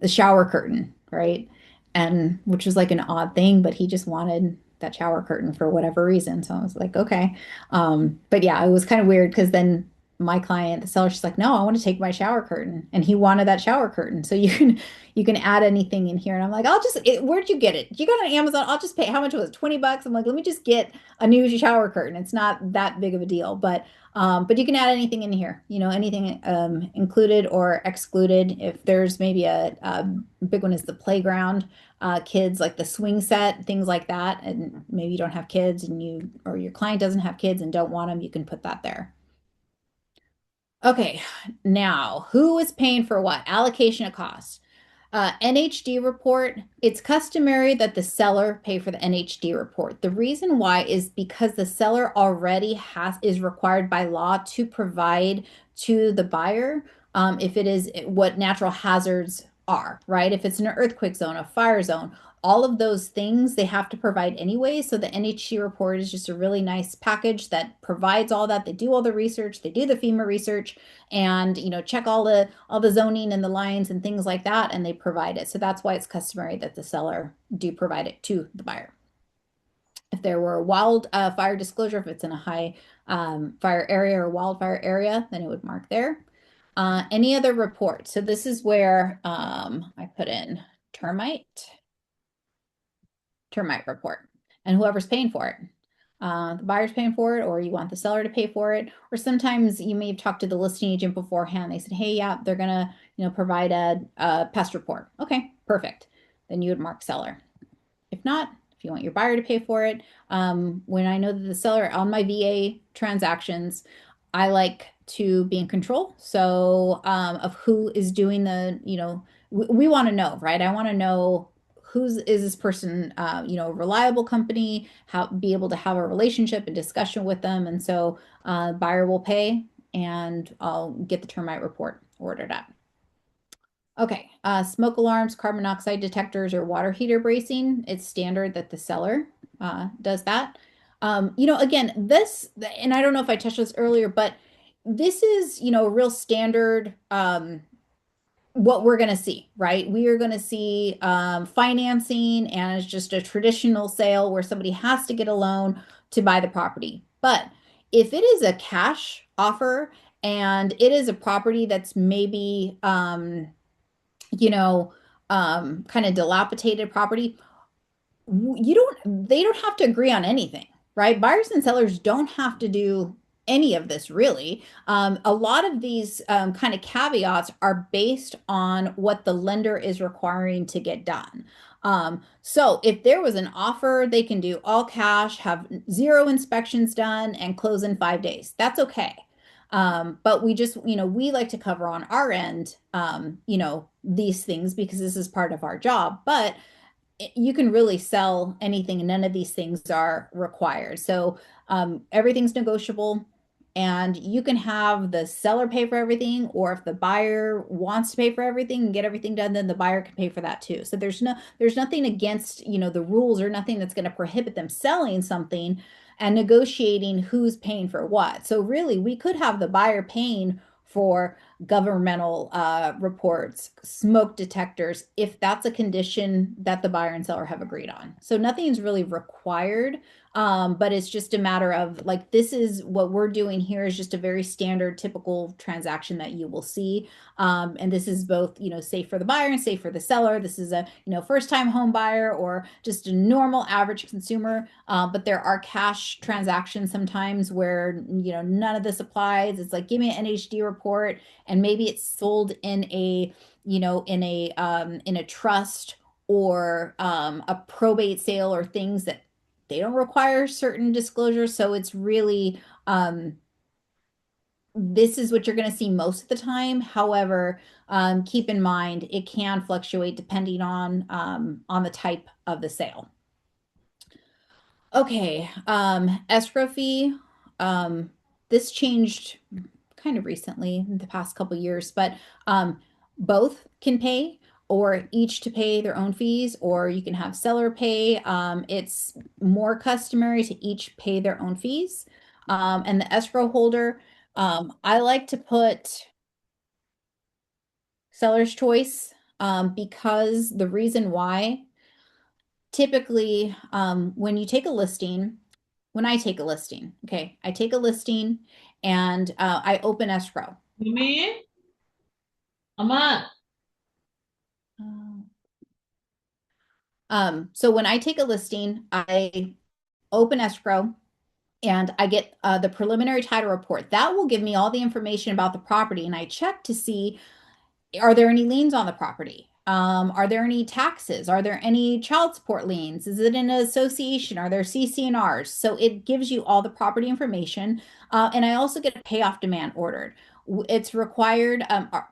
shower curtain, right? And which was like an odd thing, but he just wanted that shower curtain for whatever reason. So I was like, okay. But yeah, it was kind of weird because then my client, the seller, she's like, no, I want to take my shower curtain. And he wanted that shower curtain. So you can add anything in here. And I'm like, where'd you get it? You got it on Amazon. I'll just pay, how much was it? $20. I'm like, let me just get a new shower curtain. It's not that big of a deal, but you can add anything in here, you know, anything included or excluded. If there's maybe a big one is the playground, kids like the swing set, things like that. And maybe you don't have kids and or your client doesn't have kids and don't want them, you can put that there. Okay, now who is paying for what? Allocation of costs. NHD report, it's customary that the seller pay for the NHD report. The reason why is because the seller already is required by law to provide to the buyer if it is what natural hazards are, right? If it's an earthquake zone, a fire zone, all of those things they have to provide anyway. So the NHD report is just a really nice package that provides all that. They do all the research, they do the FEMA research, and you know check all the zoning and the lines and things like that, and they provide it. So that's why it's customary that the seller do provide it to the buyer. If there were a fire disclosure, if it's in a high fire area or wildfire area, then it would mark there. Any other report? So this is where I put in termite report, and whoever's paying for it. The buyer's paying for it, or you want the seller to pay for it, or sometimes you may have talked to the listing agent beforehand. They said, hey, yeah, they're gonna, you know, provide a pest report. Okay, perfect. Then you would mark seller. If not, if you want your buyer to pay for it, when I know that the seller on my VA transactions, I like to be in control. So of who is doing the, you know, we want to know, right? I want to know is this person, you know, a reliable company, be able to have a relationship and discussion with them. And so buyer will pay and I'll get the termite report ordered up. Okay, smoke alarms, carbon monoxide detectors, or water heater bracing. It's standard that the seller does that. You know, again, and I don't know if I touched this earlier, but this is, you know, real standard what we're going to see, right? We are going to see financing, and it's just a traditional sale where somebody has to get a loan to buy the property. But if it is a cash offer and it is a property that's maybe, you know, kind of dilapidated property, they don't have to agree on anything, right? Buyers and sellers don't have to do any of this really. A lot of these kind of caveats are based on what the lender is requiring to get done. So if there was an offer, they can do all cash, have 0 inspections done, and close in 5 days. That's okay. But we just, you know, we like to cover on our end, you know, these things because this is part of our job. But you can really sell anything, and none of these things are required. So everything's negotiable, and you can have the seller pay for everything, or if the buyer wants to pay for everything and get everything done, then the buyer can pay for that too. So there's nothing against, you know, the rules, or nothing that's going to prohibit them selling something and negotiating who's paying for what. So really, we could have the buyer paying for governmental reports, smoke detectors, if that's a condition that the buyer and seller have agreed on. So nothing is really required, but it's just a matter of like, this is what we're doing here is just a very standard, typical transaction that you will see. And this is both, you know, safe for the buyer and safe for the seller. This is a, you know, first-time home buyer or just a normal average consumer. But there are cash transactions sometimes where, you know, none of this applies. It's like, give me an NHD report, and maybe it's sold in a, you know, in a trust or a probate sale, or things that they don't require certain disclosures. So it's really, this is what you're going to see most of the time. However, keep in mind it can fluctuate depending on the type of the sale. Okay, escrow fee. This changed kind of recently in the past couple years, but both can pay or each to pay their own fees, or you can have seller pay. It's more customary to each pay their own fees. And the escrow holder, I like to put seller's choice because the reason why typically when you take a listing, when I take a listing, okay, I take a listing and I open escrow. Mimi? Ama. So when I take a listing, I open escrow and I get the preliminary title report. That will give me all the information about the property, and I check to see, are there any liens on the property? Are there any taxes? Are there any child support liens? Is it an association? Are there CC&Rs? So it gives you all the property information. And I also get a payoff demand ordered. It's required,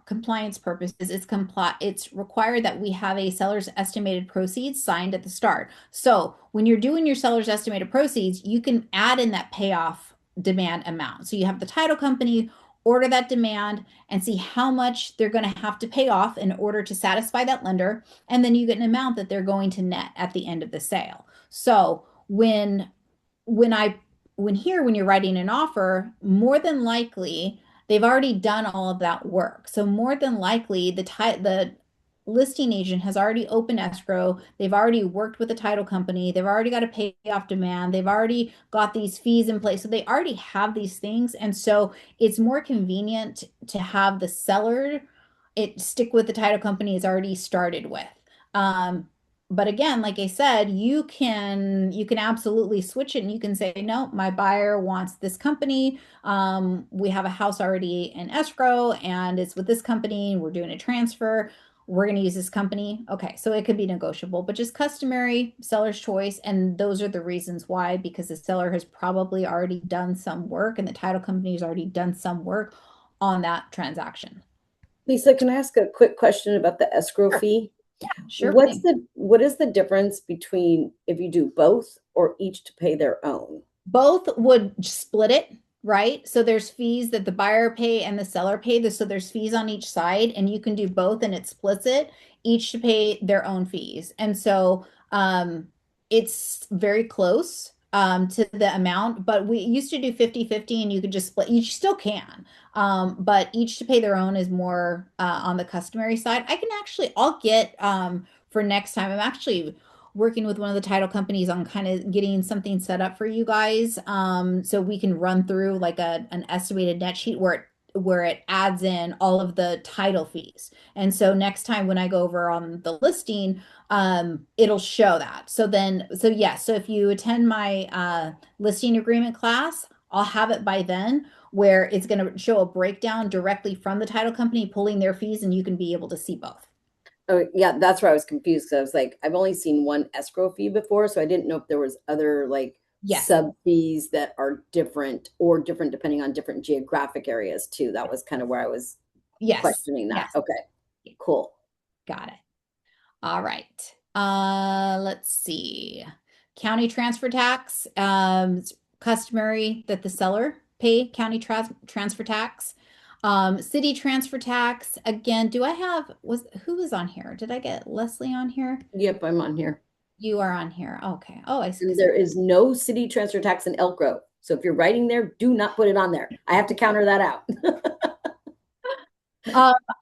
compliance purposes, it's required that we have a seller's estimated proceeds signed at the start. So when you're doing your seller's estimated proceeds, you can add in that payoff demand amount. So you have the title company order that demand and see how much they're going to have to pay off in order to satisfy that lender. And then you get an amount that they're going to net at the end of the sale. So when you're writing an offer, more than likely they've already done all of that work. So more than likely the listing agent has already opened escrow. They've already worked with the title company. They've already got a payoff demand. They've already got these fees in place. So they already have these things. And so it's more convenient to have the seller stick with the title company it's already started with. But again, like I said, you can absolutely switch it and you can say, no, my buyer wants this company. We have a house already in escrow and it's with this company. We're doing a transfer. We're going to use this company. Okay, so it could be negotiable, but just customary seller's choice. And those are the reasons why, because the seller has probably already done some work and the title company has already done some work on that transaction. Lisa, can I ask a quick question about the escrow fee? Yeah, sure. What is the difference between if you do both or each to pay their own? Both would split it, right? So there's fees that the buyer pay and the seller pay. So there's fees on each side, and you can do both, and it splits it, each to pay their own fees. And so it's very close to the amount, but we used to do 50-50 and you could just split. You still can, but each to pay their own is more on the customary side. I'll get for next time, I'm actually working with one of the title companies on kind of getting something set up for you guys, so we can run through like an estimated net sheet where it adds in all of the title fees. And so next time when I go over on the listing, it'll show that. So if you attend my listing agreement class, I'll have it by then where it's going to show a breakdown directly from the title company pulling their fees, and you can be able to see both. Oh, yeah, that's where I was confused. Because I was like, I've only seen one escrow fee before, so I didn't know if there was other like sub fees that are different depending on different geographic areas too. That was kind of where I was questioning that. Yes. Okay, cool. Got it. All right. Let's see. County transfer tax. It's customary that the seller pay county transfer tax. City transfer tax. Again, who was on here? Did I get Leslie on here? Yep, I'm on here. You are on here. Okay. Oh, I see. And there is no city transfer tax in Elk Grove. So if you're writing there, do not put it on there. I have to counter that out.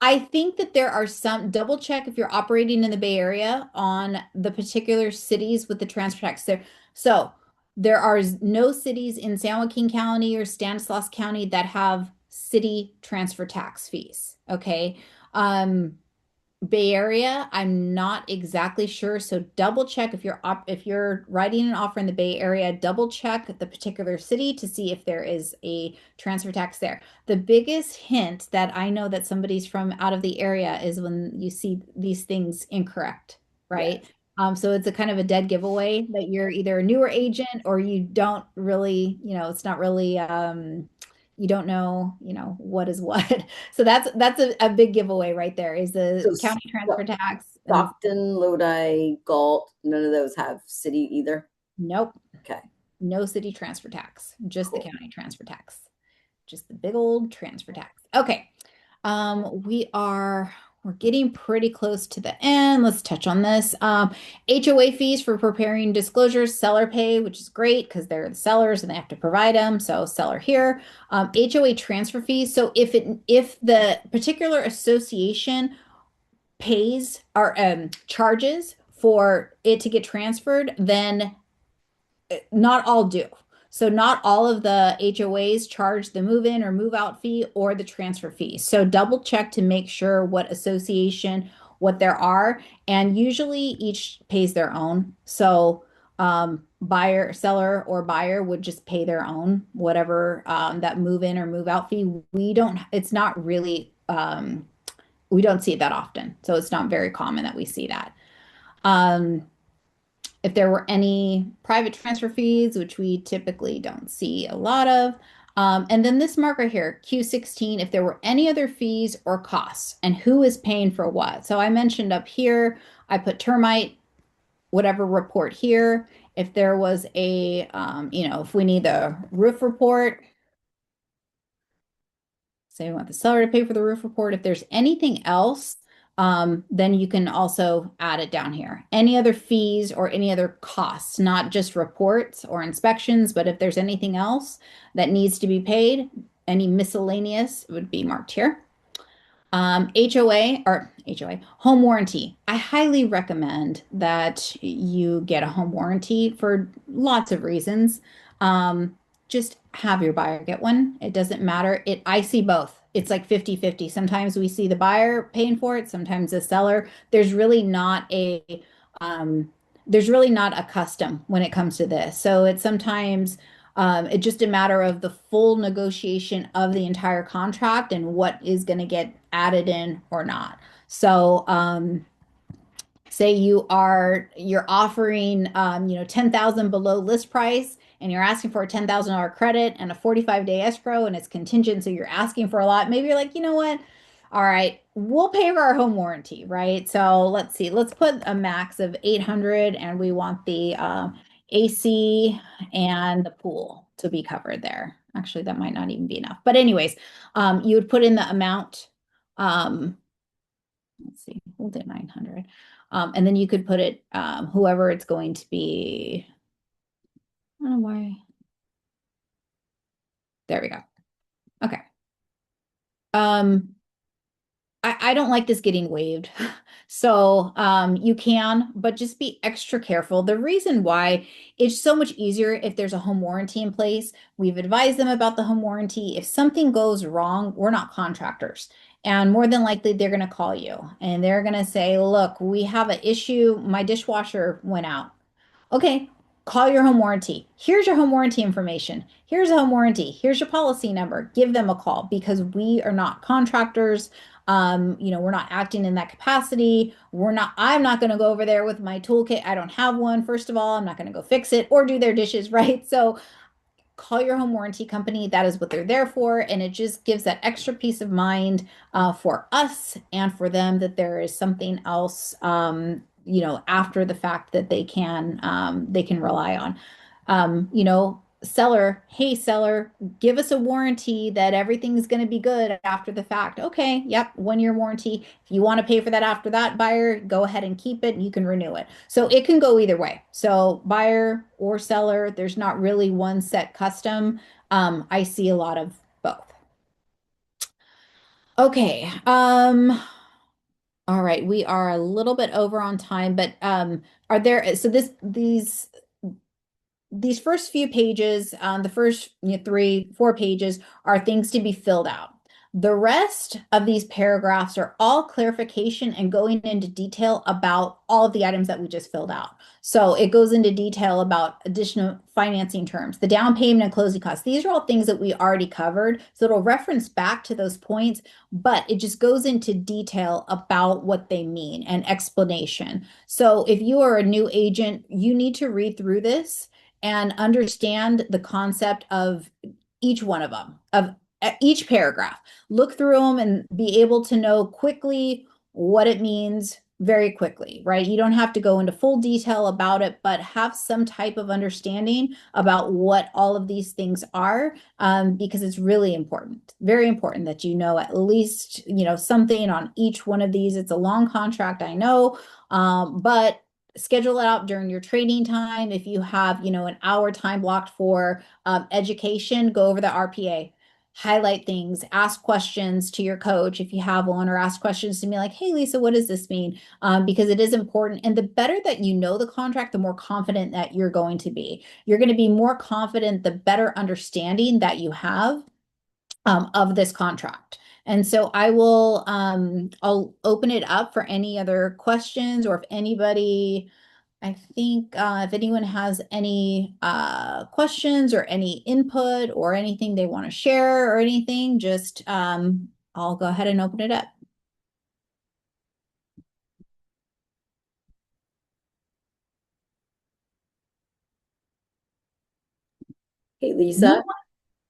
I think that there are some, double check if you're operating in the Bay Area on the particular cities with the transfer tax there. So there are no cities in San Joaquin County or Stanislaus County that have city transfer tax fees. Okay. Bay Area, I'm not exactly sure. So double check if you're writing an offer in the Bay Area, double check the particular city to see if there is a transfer tax there. The biggest hint that I know that somebody's from out of the area is when you see these things incorrect, right? Yes. So it's a kind of a dead giveaway that you're either a newer agent or you don't really, it's not really, you don't know, what is what. So that's a big giveaway right there is the So county transfer tax. Stockton, Lodi, Galt, none of those have city either. Nope. Okay. No city transfer tax, just the Cool. county transfer tax. Just the big old transfer tax. Okay. We're getting pretty close to the end. Let's touch on this. HOA fees for preparing disclosures, seller pay, which is great because they're the sellers and they have to provide them. So seller here. HOA transfer fees. So if the particular association pays or charges for it to get transferred, then not all do. So not all of the HOAs charge the move-in or move-out fee or the transfer fee. So double check to make sure what association, what there are, and usually each pays their own. So buyer, seller, or buyer would just pay their own, whatever that move-in or move-out fee. It's not really, we don't see it that often. So it's not very common that we see that. If there were any private transfer fees, which we typically don't see a lot of. And then this marker here, Q16, if there were any other fees or costs and who is paying for what. So I mentioned up here, I put termite, whatever report here. If there was a, if we need the roof report, say we want the seller to pay for the roof report. If there's anything else, then you can also add it down here. Any other fees or any other costs, not just reports or inspections, but if there's anything else that needs to be paid, any miscellaneous would be marked here. HOA, home warranty. I highly recommend that you get a home warranty for lots of reasons. Just have your buyer get one. It doesn't matter. I see both. It's like 50-50. Sometimes we see the buyer paying for it, sometimes the seller. There's really not a custom when it comes to this. So it's sometimes it's just a matter of the full negotiation of the entire contract and what is going to get added in or not. So say you're offering 10,000 below list price and you're asking for a $10,000 credit and a 45-day escrow and it's contingent, so you're asking for a lot. Maybe you're like, you know what? All right, we'll pay for our home warranty, right? So let's see, let's put a max of 800 and we want the AC and the pool to be covered there. Actually, that might not even be enough. But anyways, you would put in the amount. Let's see, we'll do 900. And then you could put it, whoever it's going to be. I don't know why. There we go. Okay. I don't like this getting waived. So you can, but just be extra careful. The reason why, it's so much easier if there's a home warranty in place. We've advised them about the home warranty. If something goes wrong, we're not contractors. And more than likely, they're going to call you and they're going to say, look, we have an issue. My dishwasher went out. Okay, call your home warranty. Here's your home warranty information. Here's a home warranty. Here's your policy number. Give them a call because we are not contractors. We're not acting in that capacity. I'm not going to go over there with my toolkit. I don't have one. First of all, I'm not going to go fix it or do their dishes, right? So call your home warranty company. That is what they're there for. And it just gives that extra peace of mind for us and for them that there is something else, after the fact that they can rely on. Seller, hey, seller, give us a warranty that everything's going to be good after the fact. Okay, yep, 1-year warranty. If you want to pay for that after that, buyer, go ahead and keep it and you can renew it. So it can go either way. So buyer or seller, there's not really one set custom. I see a lot of both. Okay. All right, we are a little bit over on time, but these first few pages, the first 3-4 pages are things to be filled out. The rest of these paragraphs are all clarification and going into detail about all of the items that we just filled out. So it goes into detail about additional financing terms, the down payment and closing costs. These are all things that we already covered. So it'll reference back to those points, but it just goes into detail about what they mean and explanation. So if you are a new agent, you need to read through this and understand the concept of each one of them, of each paragraph. Look through them and be able to know quickly what it means very quickly, right? You don't have to go into full detail about it, but have some type of understanding about what all of these things are, because it's really important, very important that you know at least, something on each one of these. It's a long contract, I know, but schedule it out during your training time. If you have, an hour time blocked for education, go over the RPA. Highlight things, ask questions to your coach if you have one, or ask questions to me like, hey, Lisa, what does this mean? Because it is important. And the better that you know the contract, the more confident that you're going to be. You're going to be more confident, the better understanding that you have of this contract. And so I'll open it up for any other questions, or if anybody, I think if anyone has any questions or any input or anything they want to share or anything, just I'll go ahead and open it up. Hey, Lisa,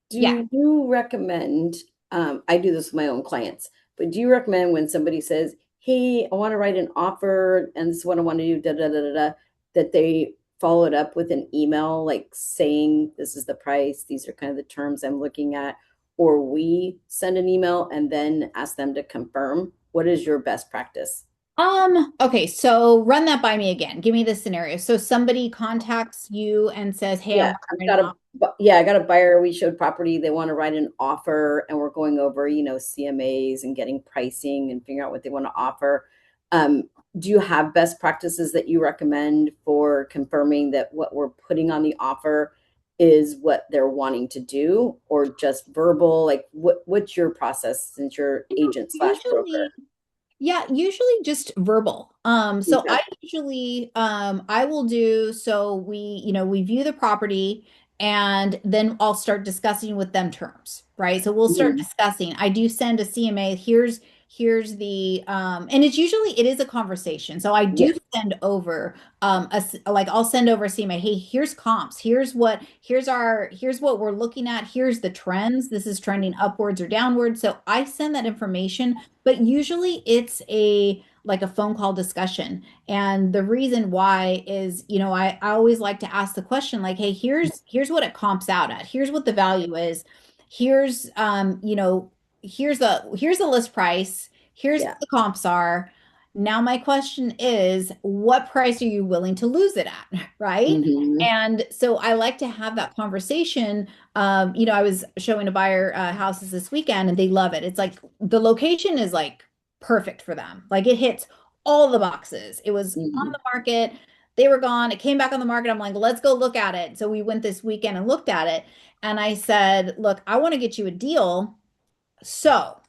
do Yeah. you recommend, I do this with my own clients, but do you recommend when somebody says, hey, I want to write an offer and this is what I want to do, that they follow it up with an email, like saying, this is the price, these are kind of the terms I'm looking at, or we send an email and then ask them to confirm? What is your best practice? Okay, so run that by me again. Give me the scenario. So somebody contacts you and says, hey, Yeah, I got a buyer. We showed property. They want to write an offer, and we're going over, CMAs and getting pricing and figuring out what they want to offer. Do you have best practices that you recommend for confirming that what we're putting on the offer is what they're wanting to do, or just verbal? Like, what's your process since you're agent slash broker? Yeah, usually just verbal. So Okay. I usually I will do, so we view the property, and then I'll start discussing with them terms, right? So we'll start discussing. I do send a CMA. Here's the and it is a conversation. So I do send over I'll send over a CMA. Hey, here's comps. Here's what we're looking at. Here's the trends. This is trending upwards or downwards. So I send that information, but usually it's a phone call discussion. And the reason why is, I always like to ask the question like, hey, here's what it comps out at. Here's what the value is. Here's here's the list price. Here's what the comps are. Now my question is, what price are you willing to lose it at, right? And so I like to have that conversation. I was showing a buyer houses this weekend, and they love it. It's like the location is like perfect for them. Like it hits all the boxes. It was on the market. They were gone. It came back on the market. I'm like, let's go look at it. So we went this weekend and looked at it. And I said, look, I want to get you a deal. So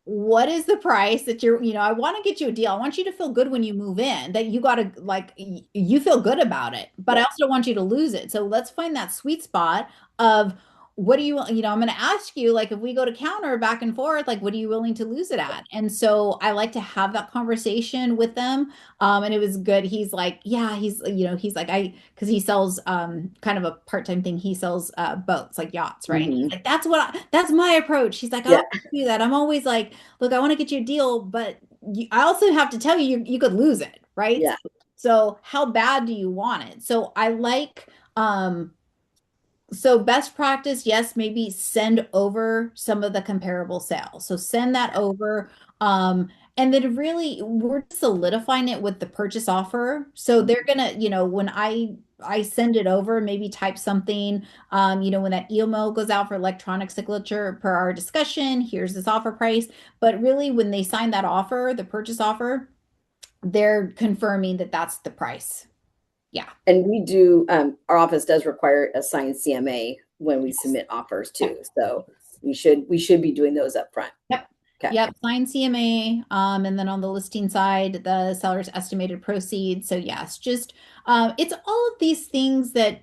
what is the price that I want to get you a deal. I want you to feel good when you move in, that you got to you feel good about it, but I also don't want you to lose it. So let's find that sweet spot of what do you, I'm going to ask you, like, if we go to counter back and forth, like, what are you willing to lose it at? And so I like to have that conversation with them. And it was good. He's like, yeah, he's like, cause he sells, kind of a part-time thing. He sells, boats, like yachts, right? He's like, that's my approach. He's like, I don't do that. I'm always like, look, I want to get you a deal, but I also have to tell you, you could lose it, right? Yeah. So how bad do you want it? So I like, so best practice, yes, maybe send over some of the comparable sales. So send that over. And then really we're solidifying it with the purchase offer. So they're gonna, when I send it over, maybe type something, when that email goes out for electronic signature per our discussion, here's this offer price. But really when they sign that offer, the purchase offer, they're confirming that that's the price. Yeah. And we do, our office does require a signed CMA when we submit offers too. So we should be doing those up front. Yep. Okay. Yep. Sign CMA. And then on the listing side, the seller's estimated proceeds. So yes, just it's all of these things that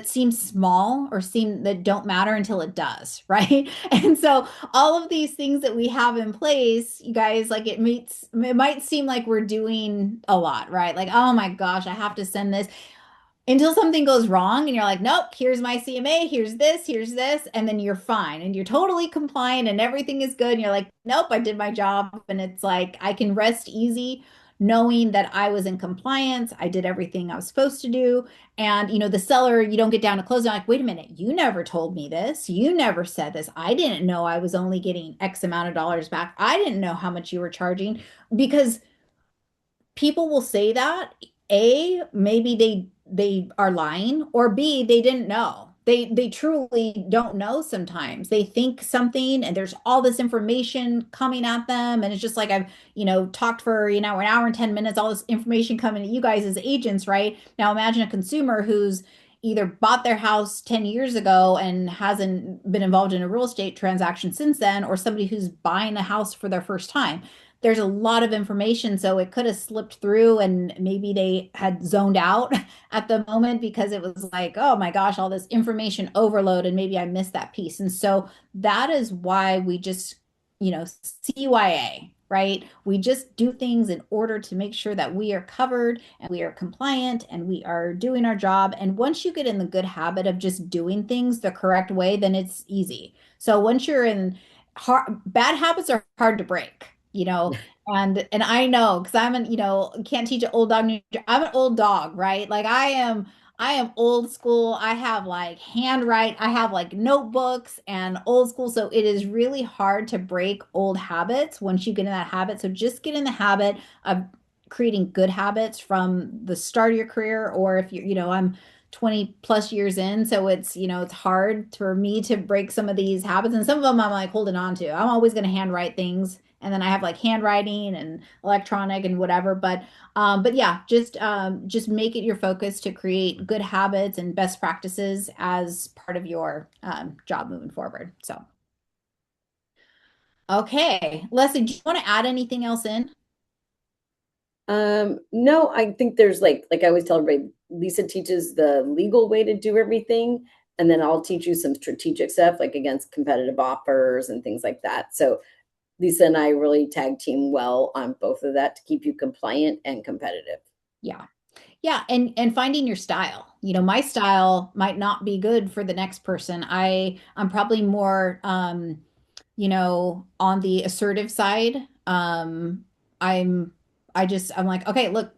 seem small or seem that don't matter until it does, right? And so all of these things that we have in place, you guys, like it might seem like we're doing a lot, right? Like, oh my gosh, I have to send this until something goes wrong and you're like, nope, here's my CMA, here's this, and then you're fine and you're totally compliant and everything is good. And you're like, nope, I did my job. And it's like, I can rest easy knowing that I was in compliance. I did everything I was supposed to do. And, the seller, you don't get down to closing, like, wait a minute, you never told me this. You never said this. I didn't know I was only getting X amount of dollars back. I didn't know how much you were charging, because people will say that. A, maybe they are lying, or B, they didn't know. They truly don't know sometimes. They think something and there's all this information coming at them. And it's just like I've, talked for, an hour and 10 minutes, all this information coming at you guys as agents, right? Now imagine a consumer who's either bought their house 10 years ago and hasn't been involved in a real estate transaction since then, or somebody who's buying a house for their first time. There's a lot of information, so it could have slipped through and maybe they had zoned out at the moment because it was like, oh my gosh, all this information overload, and maybe I missed that piece. And so that is why we just, CYA, right? We just do things in order to make sure that we are covered and we are compliant and we are doing our job. And once you get in the good habit of just doing things the correct way, then it's easy. So once you're in bad habits are hard to break. And I know, because can't teach an old dog I'm an old dog, right? Like I am old school. I have like handwrite, I have like notebooks and old school. So it is really hard to break old habits once you get in that habit. So just get in the habit of creating good habits from the start of your career, or if I'm 20 plus years in. So it's, it's hard for me to break some of these habits. And some of them I'm like holding on to. I'm always going to handwrite things. And then I have like handwriting and electronic and whatever. But yeah, just make it your focus to create good habits and best practices as part of your job moving forward. So, okay. Leslie, do you want to add anything else in? No, I think there's like I always tell everybody, Lisa teaches the legal way to do everything. And then I'll teach you some strategic stuff, like against competitive offers and things like that. So Lisa and I really tag team well on both of that to keep you compliant and competitive. Yeah. Yeah. And finding your style, my style might not be good for the next person. I'm probably more, on the assertive side. I'm like, okay, look,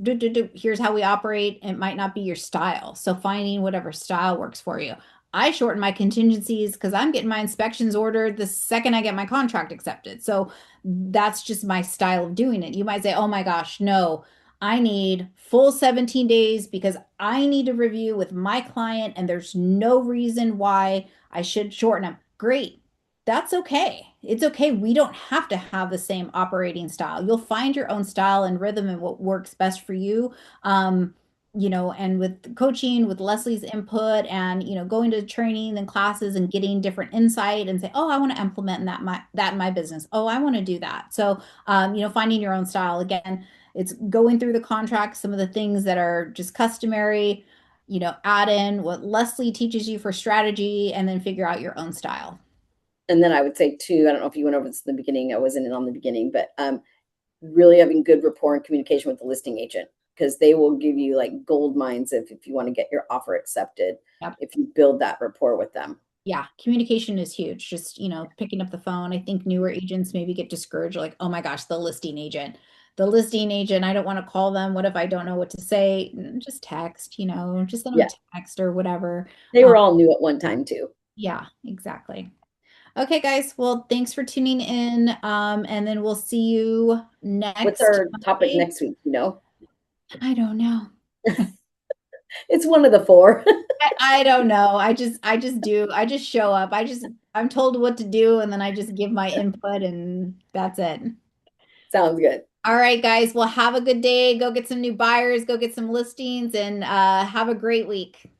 here's how we operate. It might not be your style. So finding whatever style works for you. I shorten my contingencies because I'm getting my inspections ordered the second I get my contract accepted. So that's just my style of doing it. You might say, oh my gosh, no, I need full 17 days because I need to review with my client and there's no reason why I should shorten them. Great. That's okay. It's okay. We don't have to have the same operating style. You'll find your own style and rhythm and what works best for you. And with coaching, with Leslie's input and, going to training and classes and getting different insight and say, oh, I want to implement that in my business. Oh, I want to do that. So, finding your own style. Again, it's going through the contract, some of the things that are just customary, add in what Leslie teaches you for strategy, and then figure out your own style. And then I would say too, I don't know if you went over this in the beginning, I wasn't in on the beginning, but really having good rapport and communication with the listing agent, because they will give you like gold mines if you want to get your offer accepted. Yep. If you build that rapport with them. Yeah, communication is huge. Just, picking up the phone. I think newer agents maybe get discouraged, like, oh my gosh, the listing agent, I don't want to call them. What if I don't know what to say? Just text, just send them a text or whatever. They were all new at one time too. Yeah, exactly. Okay, guys. Well, thanks for tuning in. And then we'll see you next. What's our topic next week? I don't know. It's one of the four. I don't know. I just show up. I'm told what to do, and then I just give my input, and that's it. Sounds good. All right, guys. Well, have a good day. Go get some new buyers, go get some listings, and have a great week.